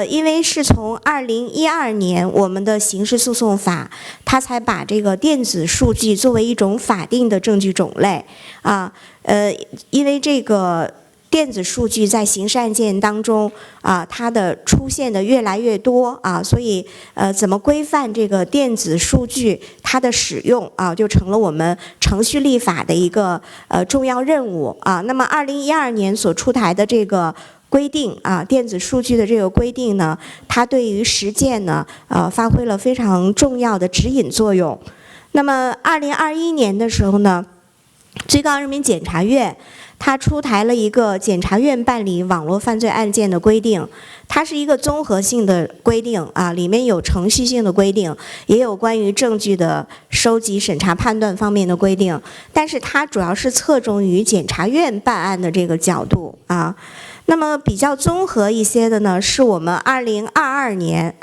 因为是从2012年我们的刑事诉讼法它才把这个电子数据作为一种法定的证据种类因为这个电子数据在刑事案件当中它的出现的越来越多所以怎么规范这个电子数据它的使用就成了我们程序立法的一个重要任务那么2012年所出台的这个规定电子数据的这个规定呢，它对于实践呢发挥了非常重要的指引作用。那么2021年的时候呢，最高人民检察院它出台了一个检察院办理网络犯罪案件的规定，它是一个综合性的规定里面有程序性的规定，也有关于证据的收集、审查、判断方面的规定，但是它主要是侧重于检察院办案的这个角度那么比较综合一些的呢，是我们2022年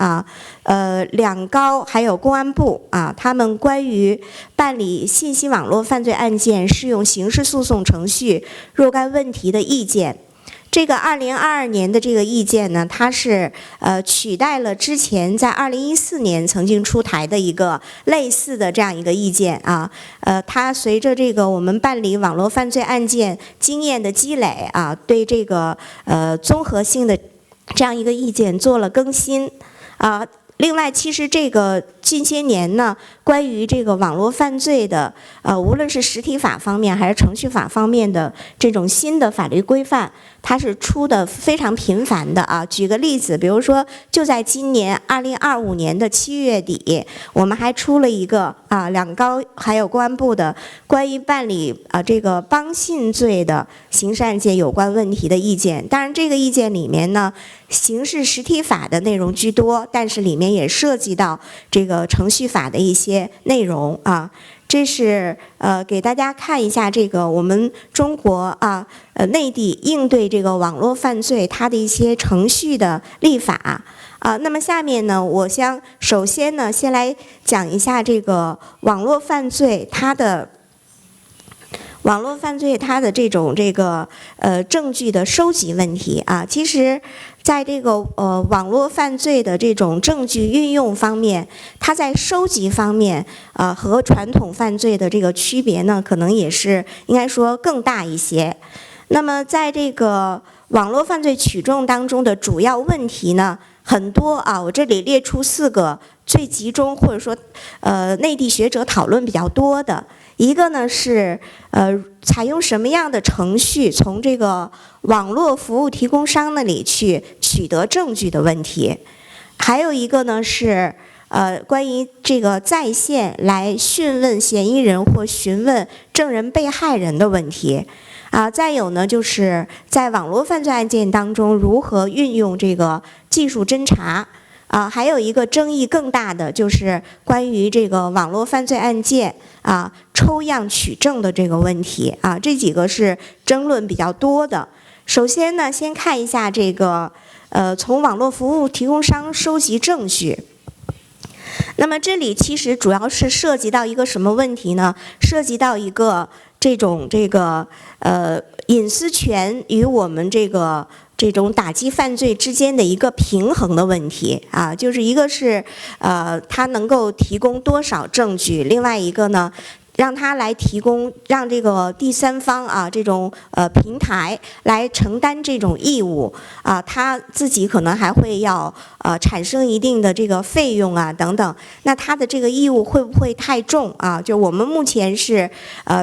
两高还有公安部他们关于办理信息网络犯罪案件适用刑事诉讼程序若干问题的意见。这个2022年的这个意见呢，它是取代了之前在2014年曾经出台的一个类似的这样一个意见它随着这个我们办理网络犯罪案件经验的积累对这个综合性的这样一个意见做了更新另外，其实这个近些年呢，关于这个网络犯罪的，无论是实体法方面还是程序法方面的这种新的法律规范，它是出的非常频繁的举个例子，比如说，就在今年2025年的7月底，我们还出了一个两高还有公安部的关于办理这个帮信罪的刑事案件有关问题的意见。当然，这个意见里面呢，刑事实体法的内容居多，但是里面也涉及到这个程序法的一些内容这是给大家看一下这个我们中国内地应对这个网络犯罪它的一些程序的立法那么下面呢，我首先呢先来讲一下这个网络犯罪它的这种证据的收集问题其实在这个网络犯罪的这种证据运用方面，它在收集方面和传统犯罪的这个区别呢，可能也是应该说更大一些。那么在这个网络犯罪取证当中的主要问题呢，很多我这里列出4个最集中或者说内地学者讨论比较多的。一个呢是采用什么样的程序从这个网络服务提供商那里去取得证据的问题，还有一个呢是关于这个在线来讯问嫌疑人或询问证人被害人的问题。再有呢，就是在网络犯罪案件当中如何运用这个技术侦查。还有一个争议更大的就是关于这个网络犯罪案件抽样取证的这个问题这几个是争论比较多的。首先呢，先看一下这个从网络服务提供商收集证据。那么这里其实主要是涉及到一个什么问题呢？涉及到一个这种隐私权与我们这种打击犯罪之间的一个平衡的问题就是一个是它能够提供多少证据，另外一个呢，让它来提供，让这个第三方这种平台来承担这种义务他自己可能还会要产生一定的这个费用等等，那他的这个义务会不会太重就我们目前是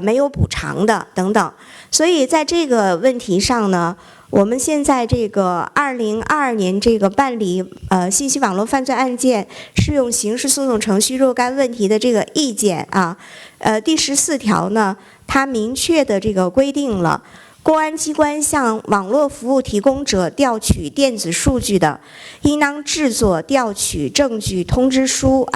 没有补偿的等等。所以在这个问题上呢，我们现在这个2022年这个办理信息网络犯罪案件适用刑事诉讼程序若干问题的这个意见第14条呢，它明确的这个规定了，公安机关向网络服务提供者调取电子数据的，应当制作调取证据通知书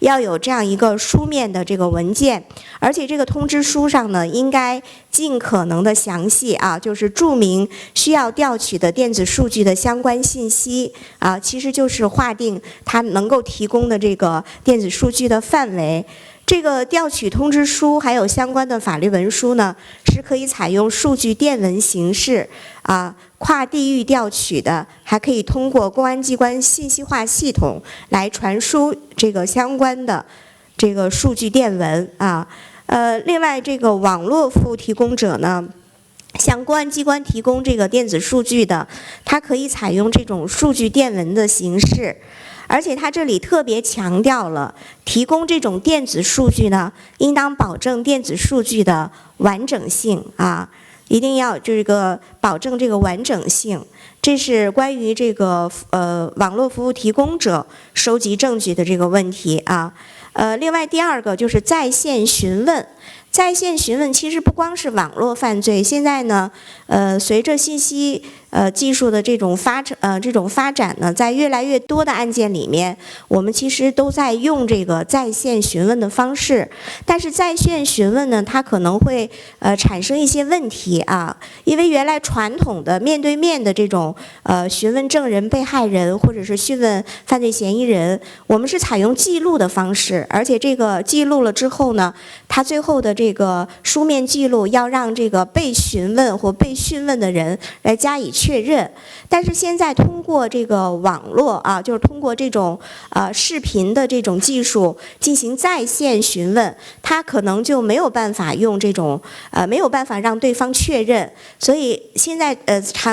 要有这样一个书面的这个文件，而且这个通知书上呢，应该尽可能的详细就是注明需要调取的电子数据的相关信息其实就是划定它能够提供的这个电子数据的范围。这个调取通知书还有相关的法律文书呢，是可以采用数据电文形式跨地域调取的，还可以通过公安机关信息化系统来传输这个相关的这个数据电文另外这个网络服务提供者呢，向公安机关提供这个电子数据的，它可以采用这种数据电文的形式。而且它这里特别强调了，提供这种电子数据呢，应当保证电子数据的完整性一定要这个保证这个完整性。这是关于这个网络服务提供者收集证据的这个问题另外第二个就是在线询问。在线询问其实不光是网络犯罪，现在呢，随着信息技术的这种发展呢，在越来越多的案件里面，我们其实都在用这个在线询问的方式。但是在线询问呢，它可能会产生一些问题因为原来传统的面对面的这种询问证人、被害人或者是讯问犯罪嫌疑人，我们是采用记录的方式，而且这个记录了之后呢，它最后的这个书面记录要让这个被询问或被讯问的人来加以确认。但是现在通过这个网络就是通过这种视频的这种技术进行在线询问，它可能就没有办法用这种没有办法让对方确认。所以现在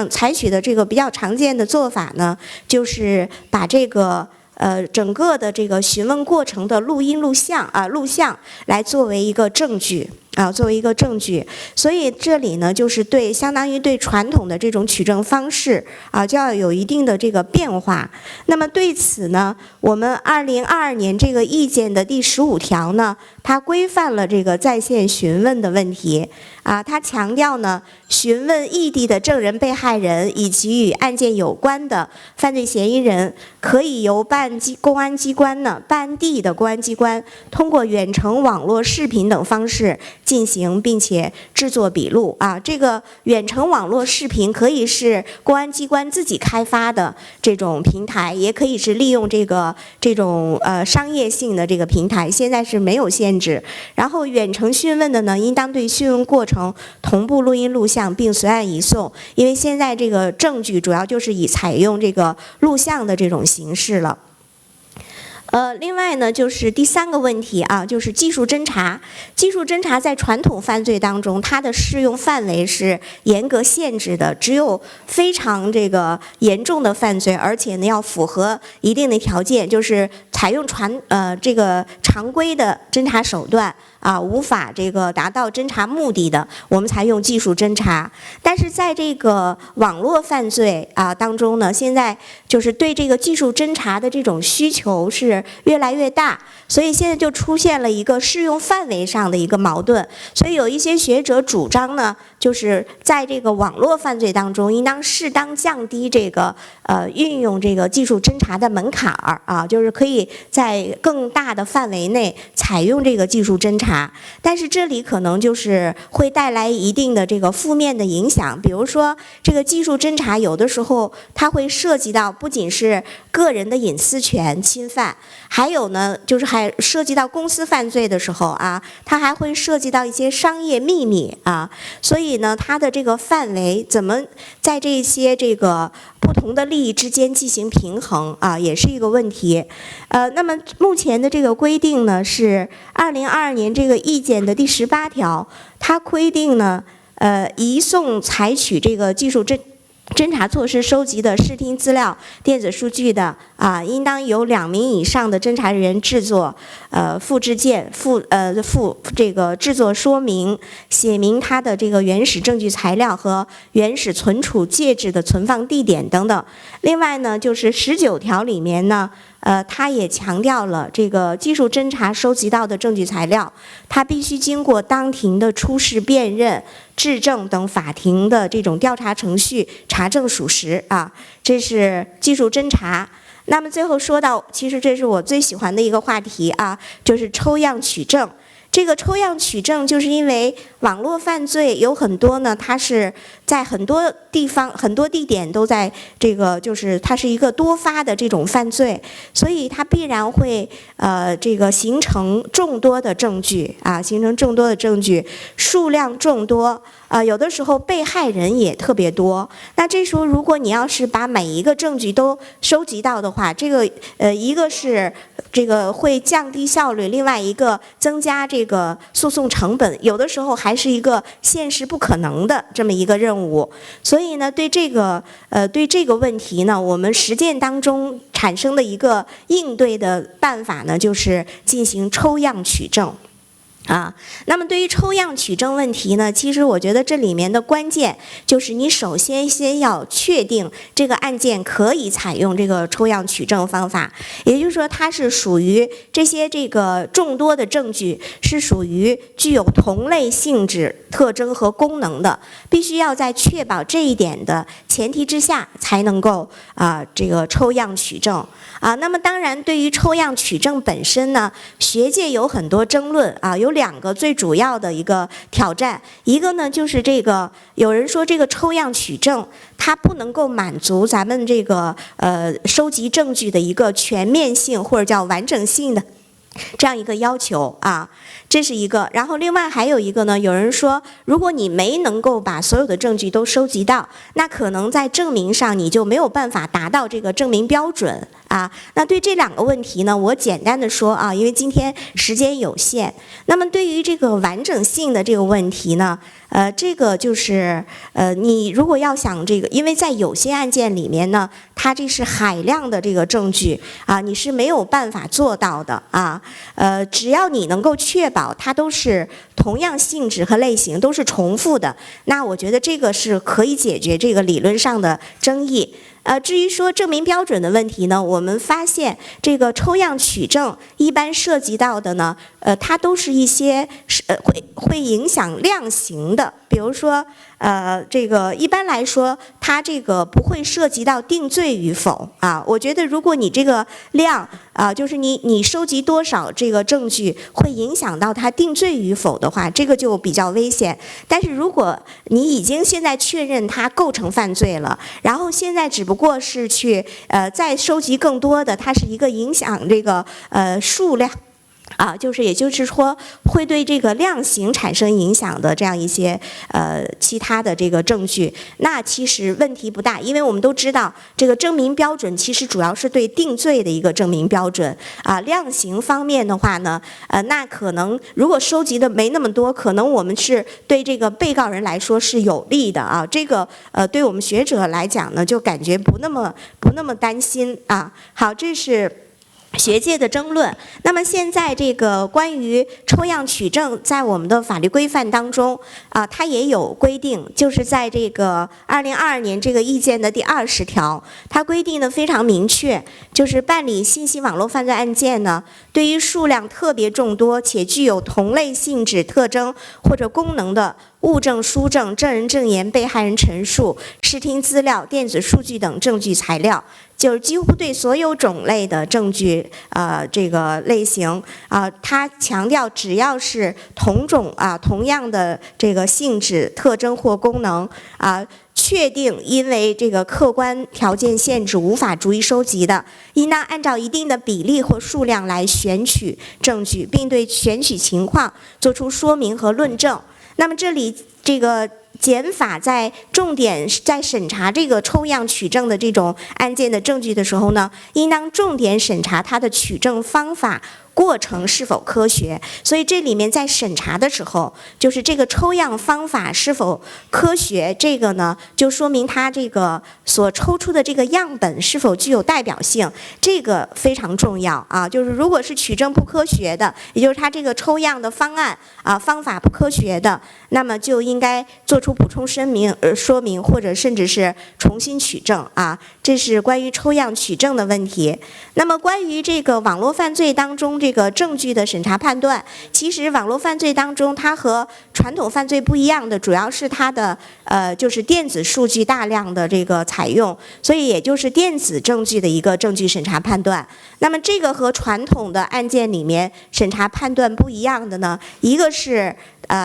采取的这个比较常见的做法呢，就是把这个整个的这个询问过程的录音录像来作为一个证据作为一个证据。所以这里呢，就是相当于对传统的这种取证方式就要有一定的这个变化。那么对此呢，我们2022年这个意见的第15条呢，它规范了这个在线询问的问题它强调呢，询问异地的证人、被害人以及与案件有关的犯罪嫌疑人，可以由公安机关呢，办案地的公安机关通过远程网络视频等方式进行并且制作笔录啊。这个远程网络视频可以是公安机关自己开发的这种平台，也可以是利用这种商业性的这个平台，现在是没有限制。然后远程讯问的呢，应当对讯问过程同步录音录像并随案移送，因为现在这个证据主要就是以采用这个录像的这种形式了。另外呢，就是第3个问题啊，就是技术侦查。技术侦查在传统犯罪当中，它的适用范围是严格限制的，只有非常这个严重的犯罪，而且呢要符合一定的条件，就是采用这个常规的侦查手段啊，无法这个达到侦查目的的，我们才用技术侦查。但是在这个网络犯罪啊当中呢，现在就是对这个技术侦查的这种需求是越来越大，所以现在就出现了一个适用范围上的一个矛盾。所以有一些学者主张呢，就是在这个网络犯罪当中，应当适当降低这个运用这个技术侦查的门槛儿啊，就是可以在更大的范围内采用这个技术侦查。但是这里可能就是会带来一定的这个负面的影响，比如说这个技术侦查有的时候它会涉及到不仅是个人的隐私权侵犯，还有呢就是还涉及到公司犯罪的时候啊，它还会涉及到一些商业秘密啊，所以呢它的这个范围怎么在这些这个不同的利益之间进行平衡啊，也是一个问题。那么目前的这个规定呢，是2022年这个意见的第18条，它规定呢，移送采取这个技术侦查措施收集的视听资料、电子数据的啊，应当由2名以上的侦查人员制作复制件、附这个制作说明，写明它的这个原始证据材料和原始存储介质的存放地点等等。另外呢，就是19条里面呢，它也强调了这个技术侦查收集到的证据材料，它必须经过当庭的出示辨认、质证等法庭的这种调查程序查证属实啊，这是技术侦查。那么最后说到，其实这是我最喜欢的一个话题啊，就是抽样取证。这个抽样取证，就是因为网络犯罪有很多呢，它是在很多地方、很多地点都在这个，就是它是一个多发的这种犯罪，所以它必然会这个形成众多的证据啊，形成众多的证据，数量众多。有的时候被害人也特别多，那这时候如果你要是把每一个证据都收集到的话，这个一个是这个会降低效率，另外一个增加这个诉讼成本，有的时候还是一个现实不可能的这么一个任务。所以呢，对这个问题呢，我们实践当中产生的一个应对的办法呢，就是进行抽样取证。那么对于抽样取证问题呢，其实我觉得这里面的关键就是你首先要确定这个案件可以采用这个抽样取证方法，也就是说它是属于这些这个众多的证据是属于具有同类性质、特征和功能的，必须要在确保这一点的前提之下才能够这个抽样取证。那么当然对于抽样取证本身呢，学界有很多争论有2个最主要的一个挑战，一个呢就是这个有人说这个抽样取证它不能够满足咱们这个收集证据的一个全面性或者叫完整性的这样一个要求这是一个。然后另外还有一个呢，有人说如果你没能够把所有的证据都收集到，那可能在证明上你就没有办法达到这个证明标准那对这2个问题呢，我简单的说因为今天时间有限。那么对于这个完整性的这个问题呢，这个就是你如果要想这个，因为在有些案件里面呢，它这是海量的这个证据你是没有办法做到的只要你能够确保它都是同样性质和类型都是重复的，那我觉得这个是可以解决这个理论上的争议。至于说证明标准的问题呢，我们发现这个抽样取证一般涉及到的呢，它都是一些会影响量刑的，比如说这个一般来说，它这个不会涉及到定罪与否我觉得如果你这个量就是你收集多少这个证据会影响到他定罪与否的话，这个就比较危险。但是如果你已经现在确认他构成犯罪了，然后现在只不过是去再收集更多的，它是一个影响这个数量。也就是说，会对这个量刑产生影响的这样一些其他的这个证据，那其实问题不大，因为我们都知道这个证明标准其实主要是对定罪的一个证明标准量刑方面的话呢，那可能如果收集的没那么多，可能我们是对这个被告人来说是有利的这个对我们学者来讲呢，就感觉不那么担心好，这是学界的争论。那么现在这个关于抽样取证，在我们的法律规范当中它也有规定，就是在这个2022年这个意见的第20条，它规定的非常明确，就是办理信息网络犯罪案件呢，对于数量特别众多且具有同类性质特征或者功能的物证、书证、证人证言、被害人陈述、视听资料、电子数据等证据材料，就是几乎对所有种类的证据这个类型它强调只要是同种同样的这个性质、特征或功能确定因为这个客观条件限制无法逐一收集的，应当按照一定的比例或数量来选取证据，并对选取情况作出说明和论证。那么这里这个检法在重点在审查这个抽样取证的这种案件的证据的时候呢，应当重点审查它的取证方法过程是否科学。所以这里面在审查的时候，就是这个抽样方法是否科学，这个呢就说明它这个所抽出的这个样本是否具有代表性，这个非常重要就是如果是取证不科学的，也就是它这个抽样的方案方法不科学的，那么就应该做出补充说明，或者甚至是重新取证这是关于抽样取证的问题。那么关于这个网络犯罪当中这个证据的审查判断，其实网络犯罪当中它和传统犯罪不一样的，主要是它的就是电子数据大量的这个采用，所以也就是电子证据的一个证据审查判断。那么这个和传统的案件里面审查判断不一样的呢，一个是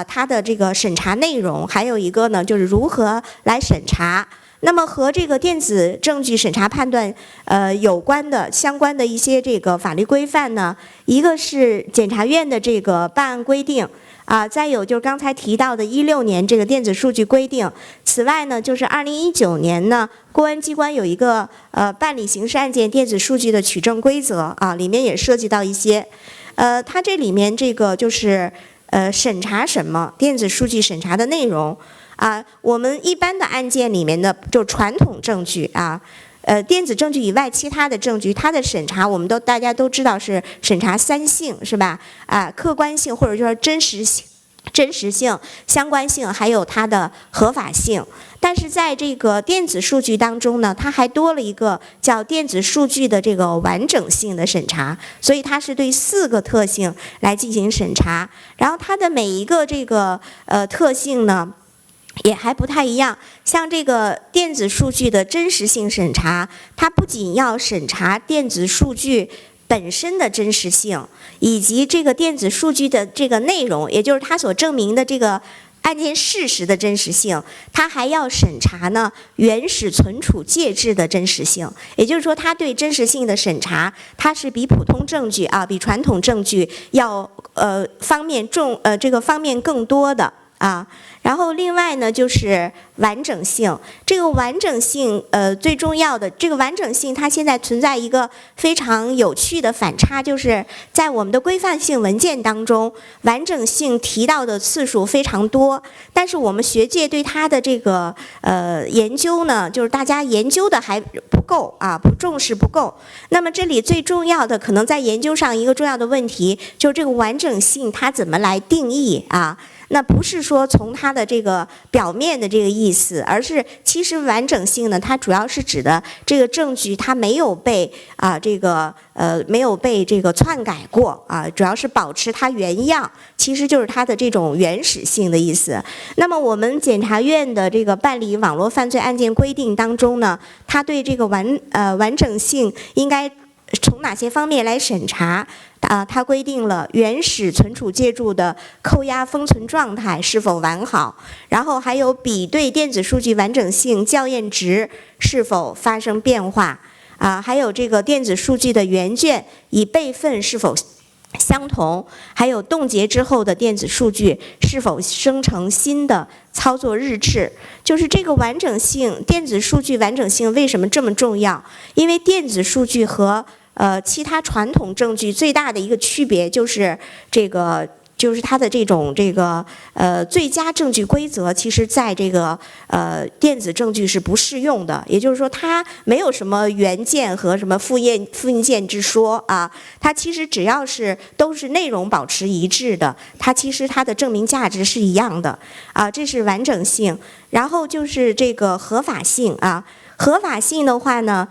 它的这个审查内容，还有一个呢就是如何来审查。那么和这个电子证据审查判断有关的相关的一些这个法律规范呢，一个是检察院的这个办案规定再有就是刚才提到的16年这个电子数据规定。此外呢，就是2019年呢，公安机关有一个办理刑事案件电子数据的取证规则里面也涉及到一些它这里面这个就是审查什么电子数据审查的内容我们一般的案件里面的就传统证据电子证据以外其他的证据，它的审查我们大家都知道是审查3性是吧客观性或者说真实性、相关性，还有它的合法性。但是在这个电子数据当中呢，它还多了一个叫电子数据的这个完整性的审查，所以它是对4个特性来进行审查，然后它的每一个这个特性呢也还不太一样。像这个电子数据的真实性审查，它不仅要审查电子数据本身的真实性，以及这个电子数据的这个内容，也就是它所证明的这个案件事实的真实性，它还要审查呢原始存储介质的真实性。也就是说，它对真实性的审查，它是比普通证据比传统证据要方面更多的然后另外呢就是完整性，这个完整性最重要的这个完整性，它现在存在一个非常有趣的反差，就是在我们的规范性文件当中，完整性提到的次数非常多，但是我们学界对它的这个研究呢，就是大家研究的还不够不重视不够。那么这里最重要的可能在研究上一个重要的问题，就是这个完整性它怎么来定义那不是说从它的这个表面的这个意思，而是其实完整性呢，它主要是指的这个证据它没有被没有被这个篡改过主要是保持它原样，其实就是它的这种原始性的意思。那么我们检察院的这个办理网络犯罪案件规定当中呢，它对这个完整性应该从哪些方面来审查？它规定了原始存储借注的扣押封存状态是否完好，然后还有比对电子数据完整性校验值是否发生变化，还有这个电子数据的原卷与备份是否相同，还有冻结之后的电子数据是否生成新的操作日志。就是这个完整性，电子数据完整性为什么这么重要？因为电子数据和其他传统证据最大的一个区别就是就是它的这种最佳证据规则，其实在这个电子证据是不适用的。也就是说，它没有什么原件和什么复印件之说啊。它其实只要都是内容保持一致的，它其实它的证明价值是一样的啊。这是完整性。然后就是这个合法性啊。合法性的话呢，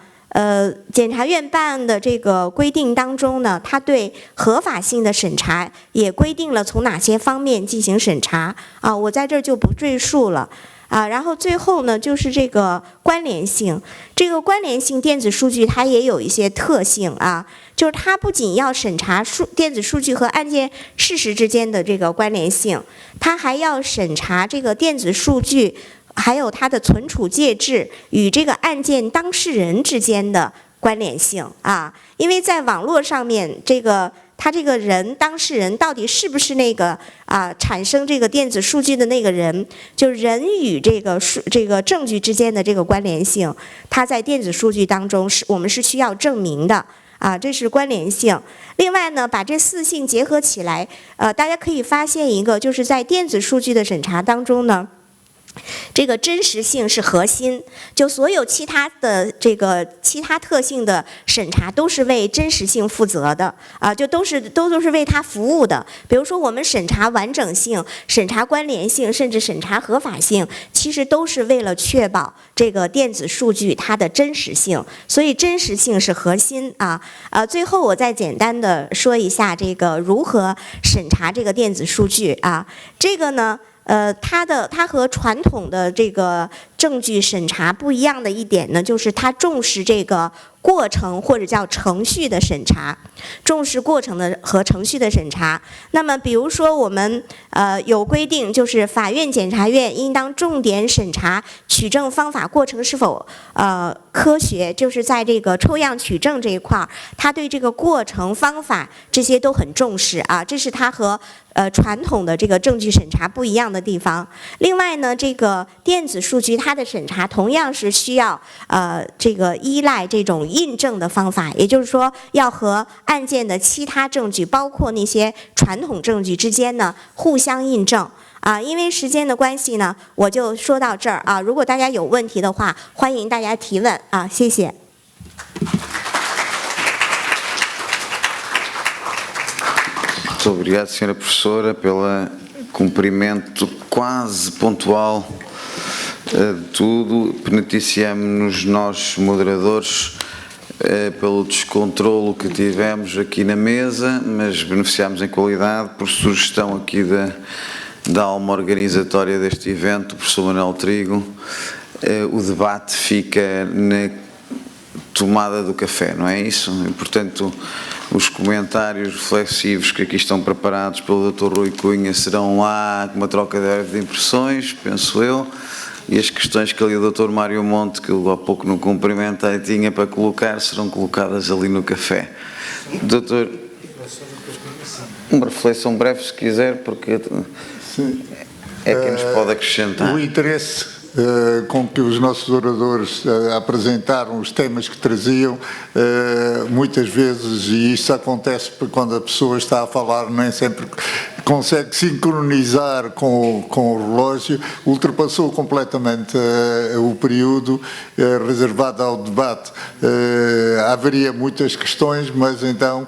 检察院办的这个规定当中呢，它对合法性的审查也规定了从哪些方面进行审查啊，我在这儿就不赘述了啊。然后最后呢，就是这个关联性，这个关联性电子数据它也有一些特性啊，就是它不仅要审查电子数据和案件事实之间的这个关联性，它还要审查这个电子数据还有它的存储介质与这个案件当事人之间的关联性啊。因为在网络上面，他这个人当事人到底是不是那个产生这个电子数据的那个人，就是人与这个证据之间的这个关联性，它在电子数据当中我们是需要证明的啊，这是关联性。另外呢，把这4性结合起来，大家可以发现一个，就是在电子数据的审查当中呢，这个真实性是核心，就所有其他的其他特性的审查都是为真实性负责的啊，就都是为它服务的。比如说我们审查完整性、审查关联性，甚至审查合法性，其实都是为了确保这个电子数据它的真实性，所以真实性是核心啊。最后我再简单的说一下这个如何审查这个电子数据啊，这个呢。它和传统的这个证据审查不一样的一点呢，就是它重视这个过程或者叫程序的审查，重视过程的和程序的审查。那么比如说我们有规定，就是法院、检察院应当重点审查取证方法过程是否科学，就是在这个抽样取证这一块儿，它对这个过程方法这些都很重视啊，这是它和传统的这个证据审查不一样的地方。另外呢，这个电子数据它的审查同样是需要这个依赖这种印证的方法，也就是说要和案件的其他证据，包括那些传统证据之间呢互相印证啊。因为时间的关系呢，我就说到这儿啊。如果大家有问题的话，欢迎大家提问啊，谢谢。Muito obrigado, Sra. Professora, pelo cumprimento quase pontual de tudo. Penitenciamos-nos nós, moderadores, pelo descontrolo que tivemos aqui na mesa, mas beneficiámos em qualidade por sugestão aqui da alma organizatória deste evento, o professor Manuel Trigo. O debate fica na tomada do café, não é isso? E, portanto, os comentários reflexivos que aqui estão preparados pelo Dr. Rui Cunha serão lá com uma troca de impressões, penso eu, e as questões que ali o Dr. Mário Monte, que eu há pouco não cumprimentei, tinha para colocar, serão colocadas ali no café. Doutor, uma reflexão breve se quiser, porque é quem nos pode acrescentar. O interesse com que os nossos oradores apresentaram os temas que traziam, muitas vezes, e isso acontece quando a pessoa está a falar, nem sempre consegue sincronizar com o relógio, ultrapassou completamente o período reservado ao debate. Haveria muitas questões, mas então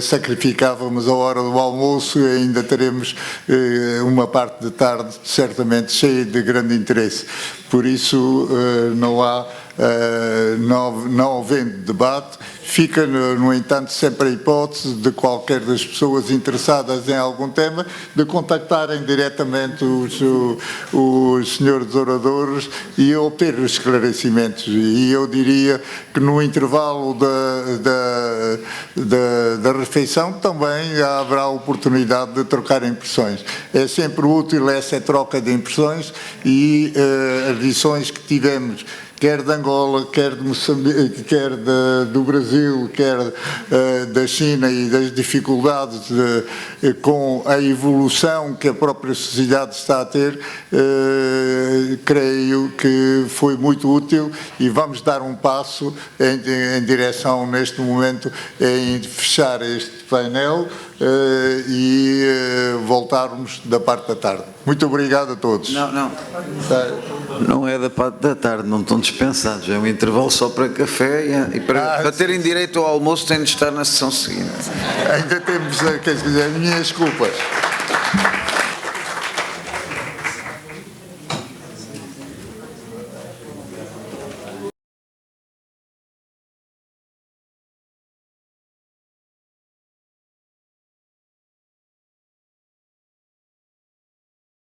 sacrificávamos a hora do almoço e ainda teremos uma parte de tarde certamente cheia de grande interesse. Por isso não há não havendo debate, fica, no entanto, sempre a hipótese de qualquer das pessoas interessadas em algum tema de contactarem diretamente os senhores oradores e obter os esclarecimentos. E eu diria que no intervalo da refeição também haverá oportunidade de trocar impressões. É sempre útil essa troca de impressões e as lições que tivemos, quer de Angola, quer de Moçambique, quer do Brasil, quer da China, e das dificuldades com a evolução que a própria sociedade está a ter, creio que foi muito útil e vamos dar um passo em direção, neste momento, em fechar este painel e voltarmos da parte da tarde. Muito obrigado a todos. Não é da parte da tarde, não estão dispensados, é um intervalo só para café e para terem direito ao almoço têm de estar na sessão seguinte. Ainda temos, quer dizer, as minhas desculpas.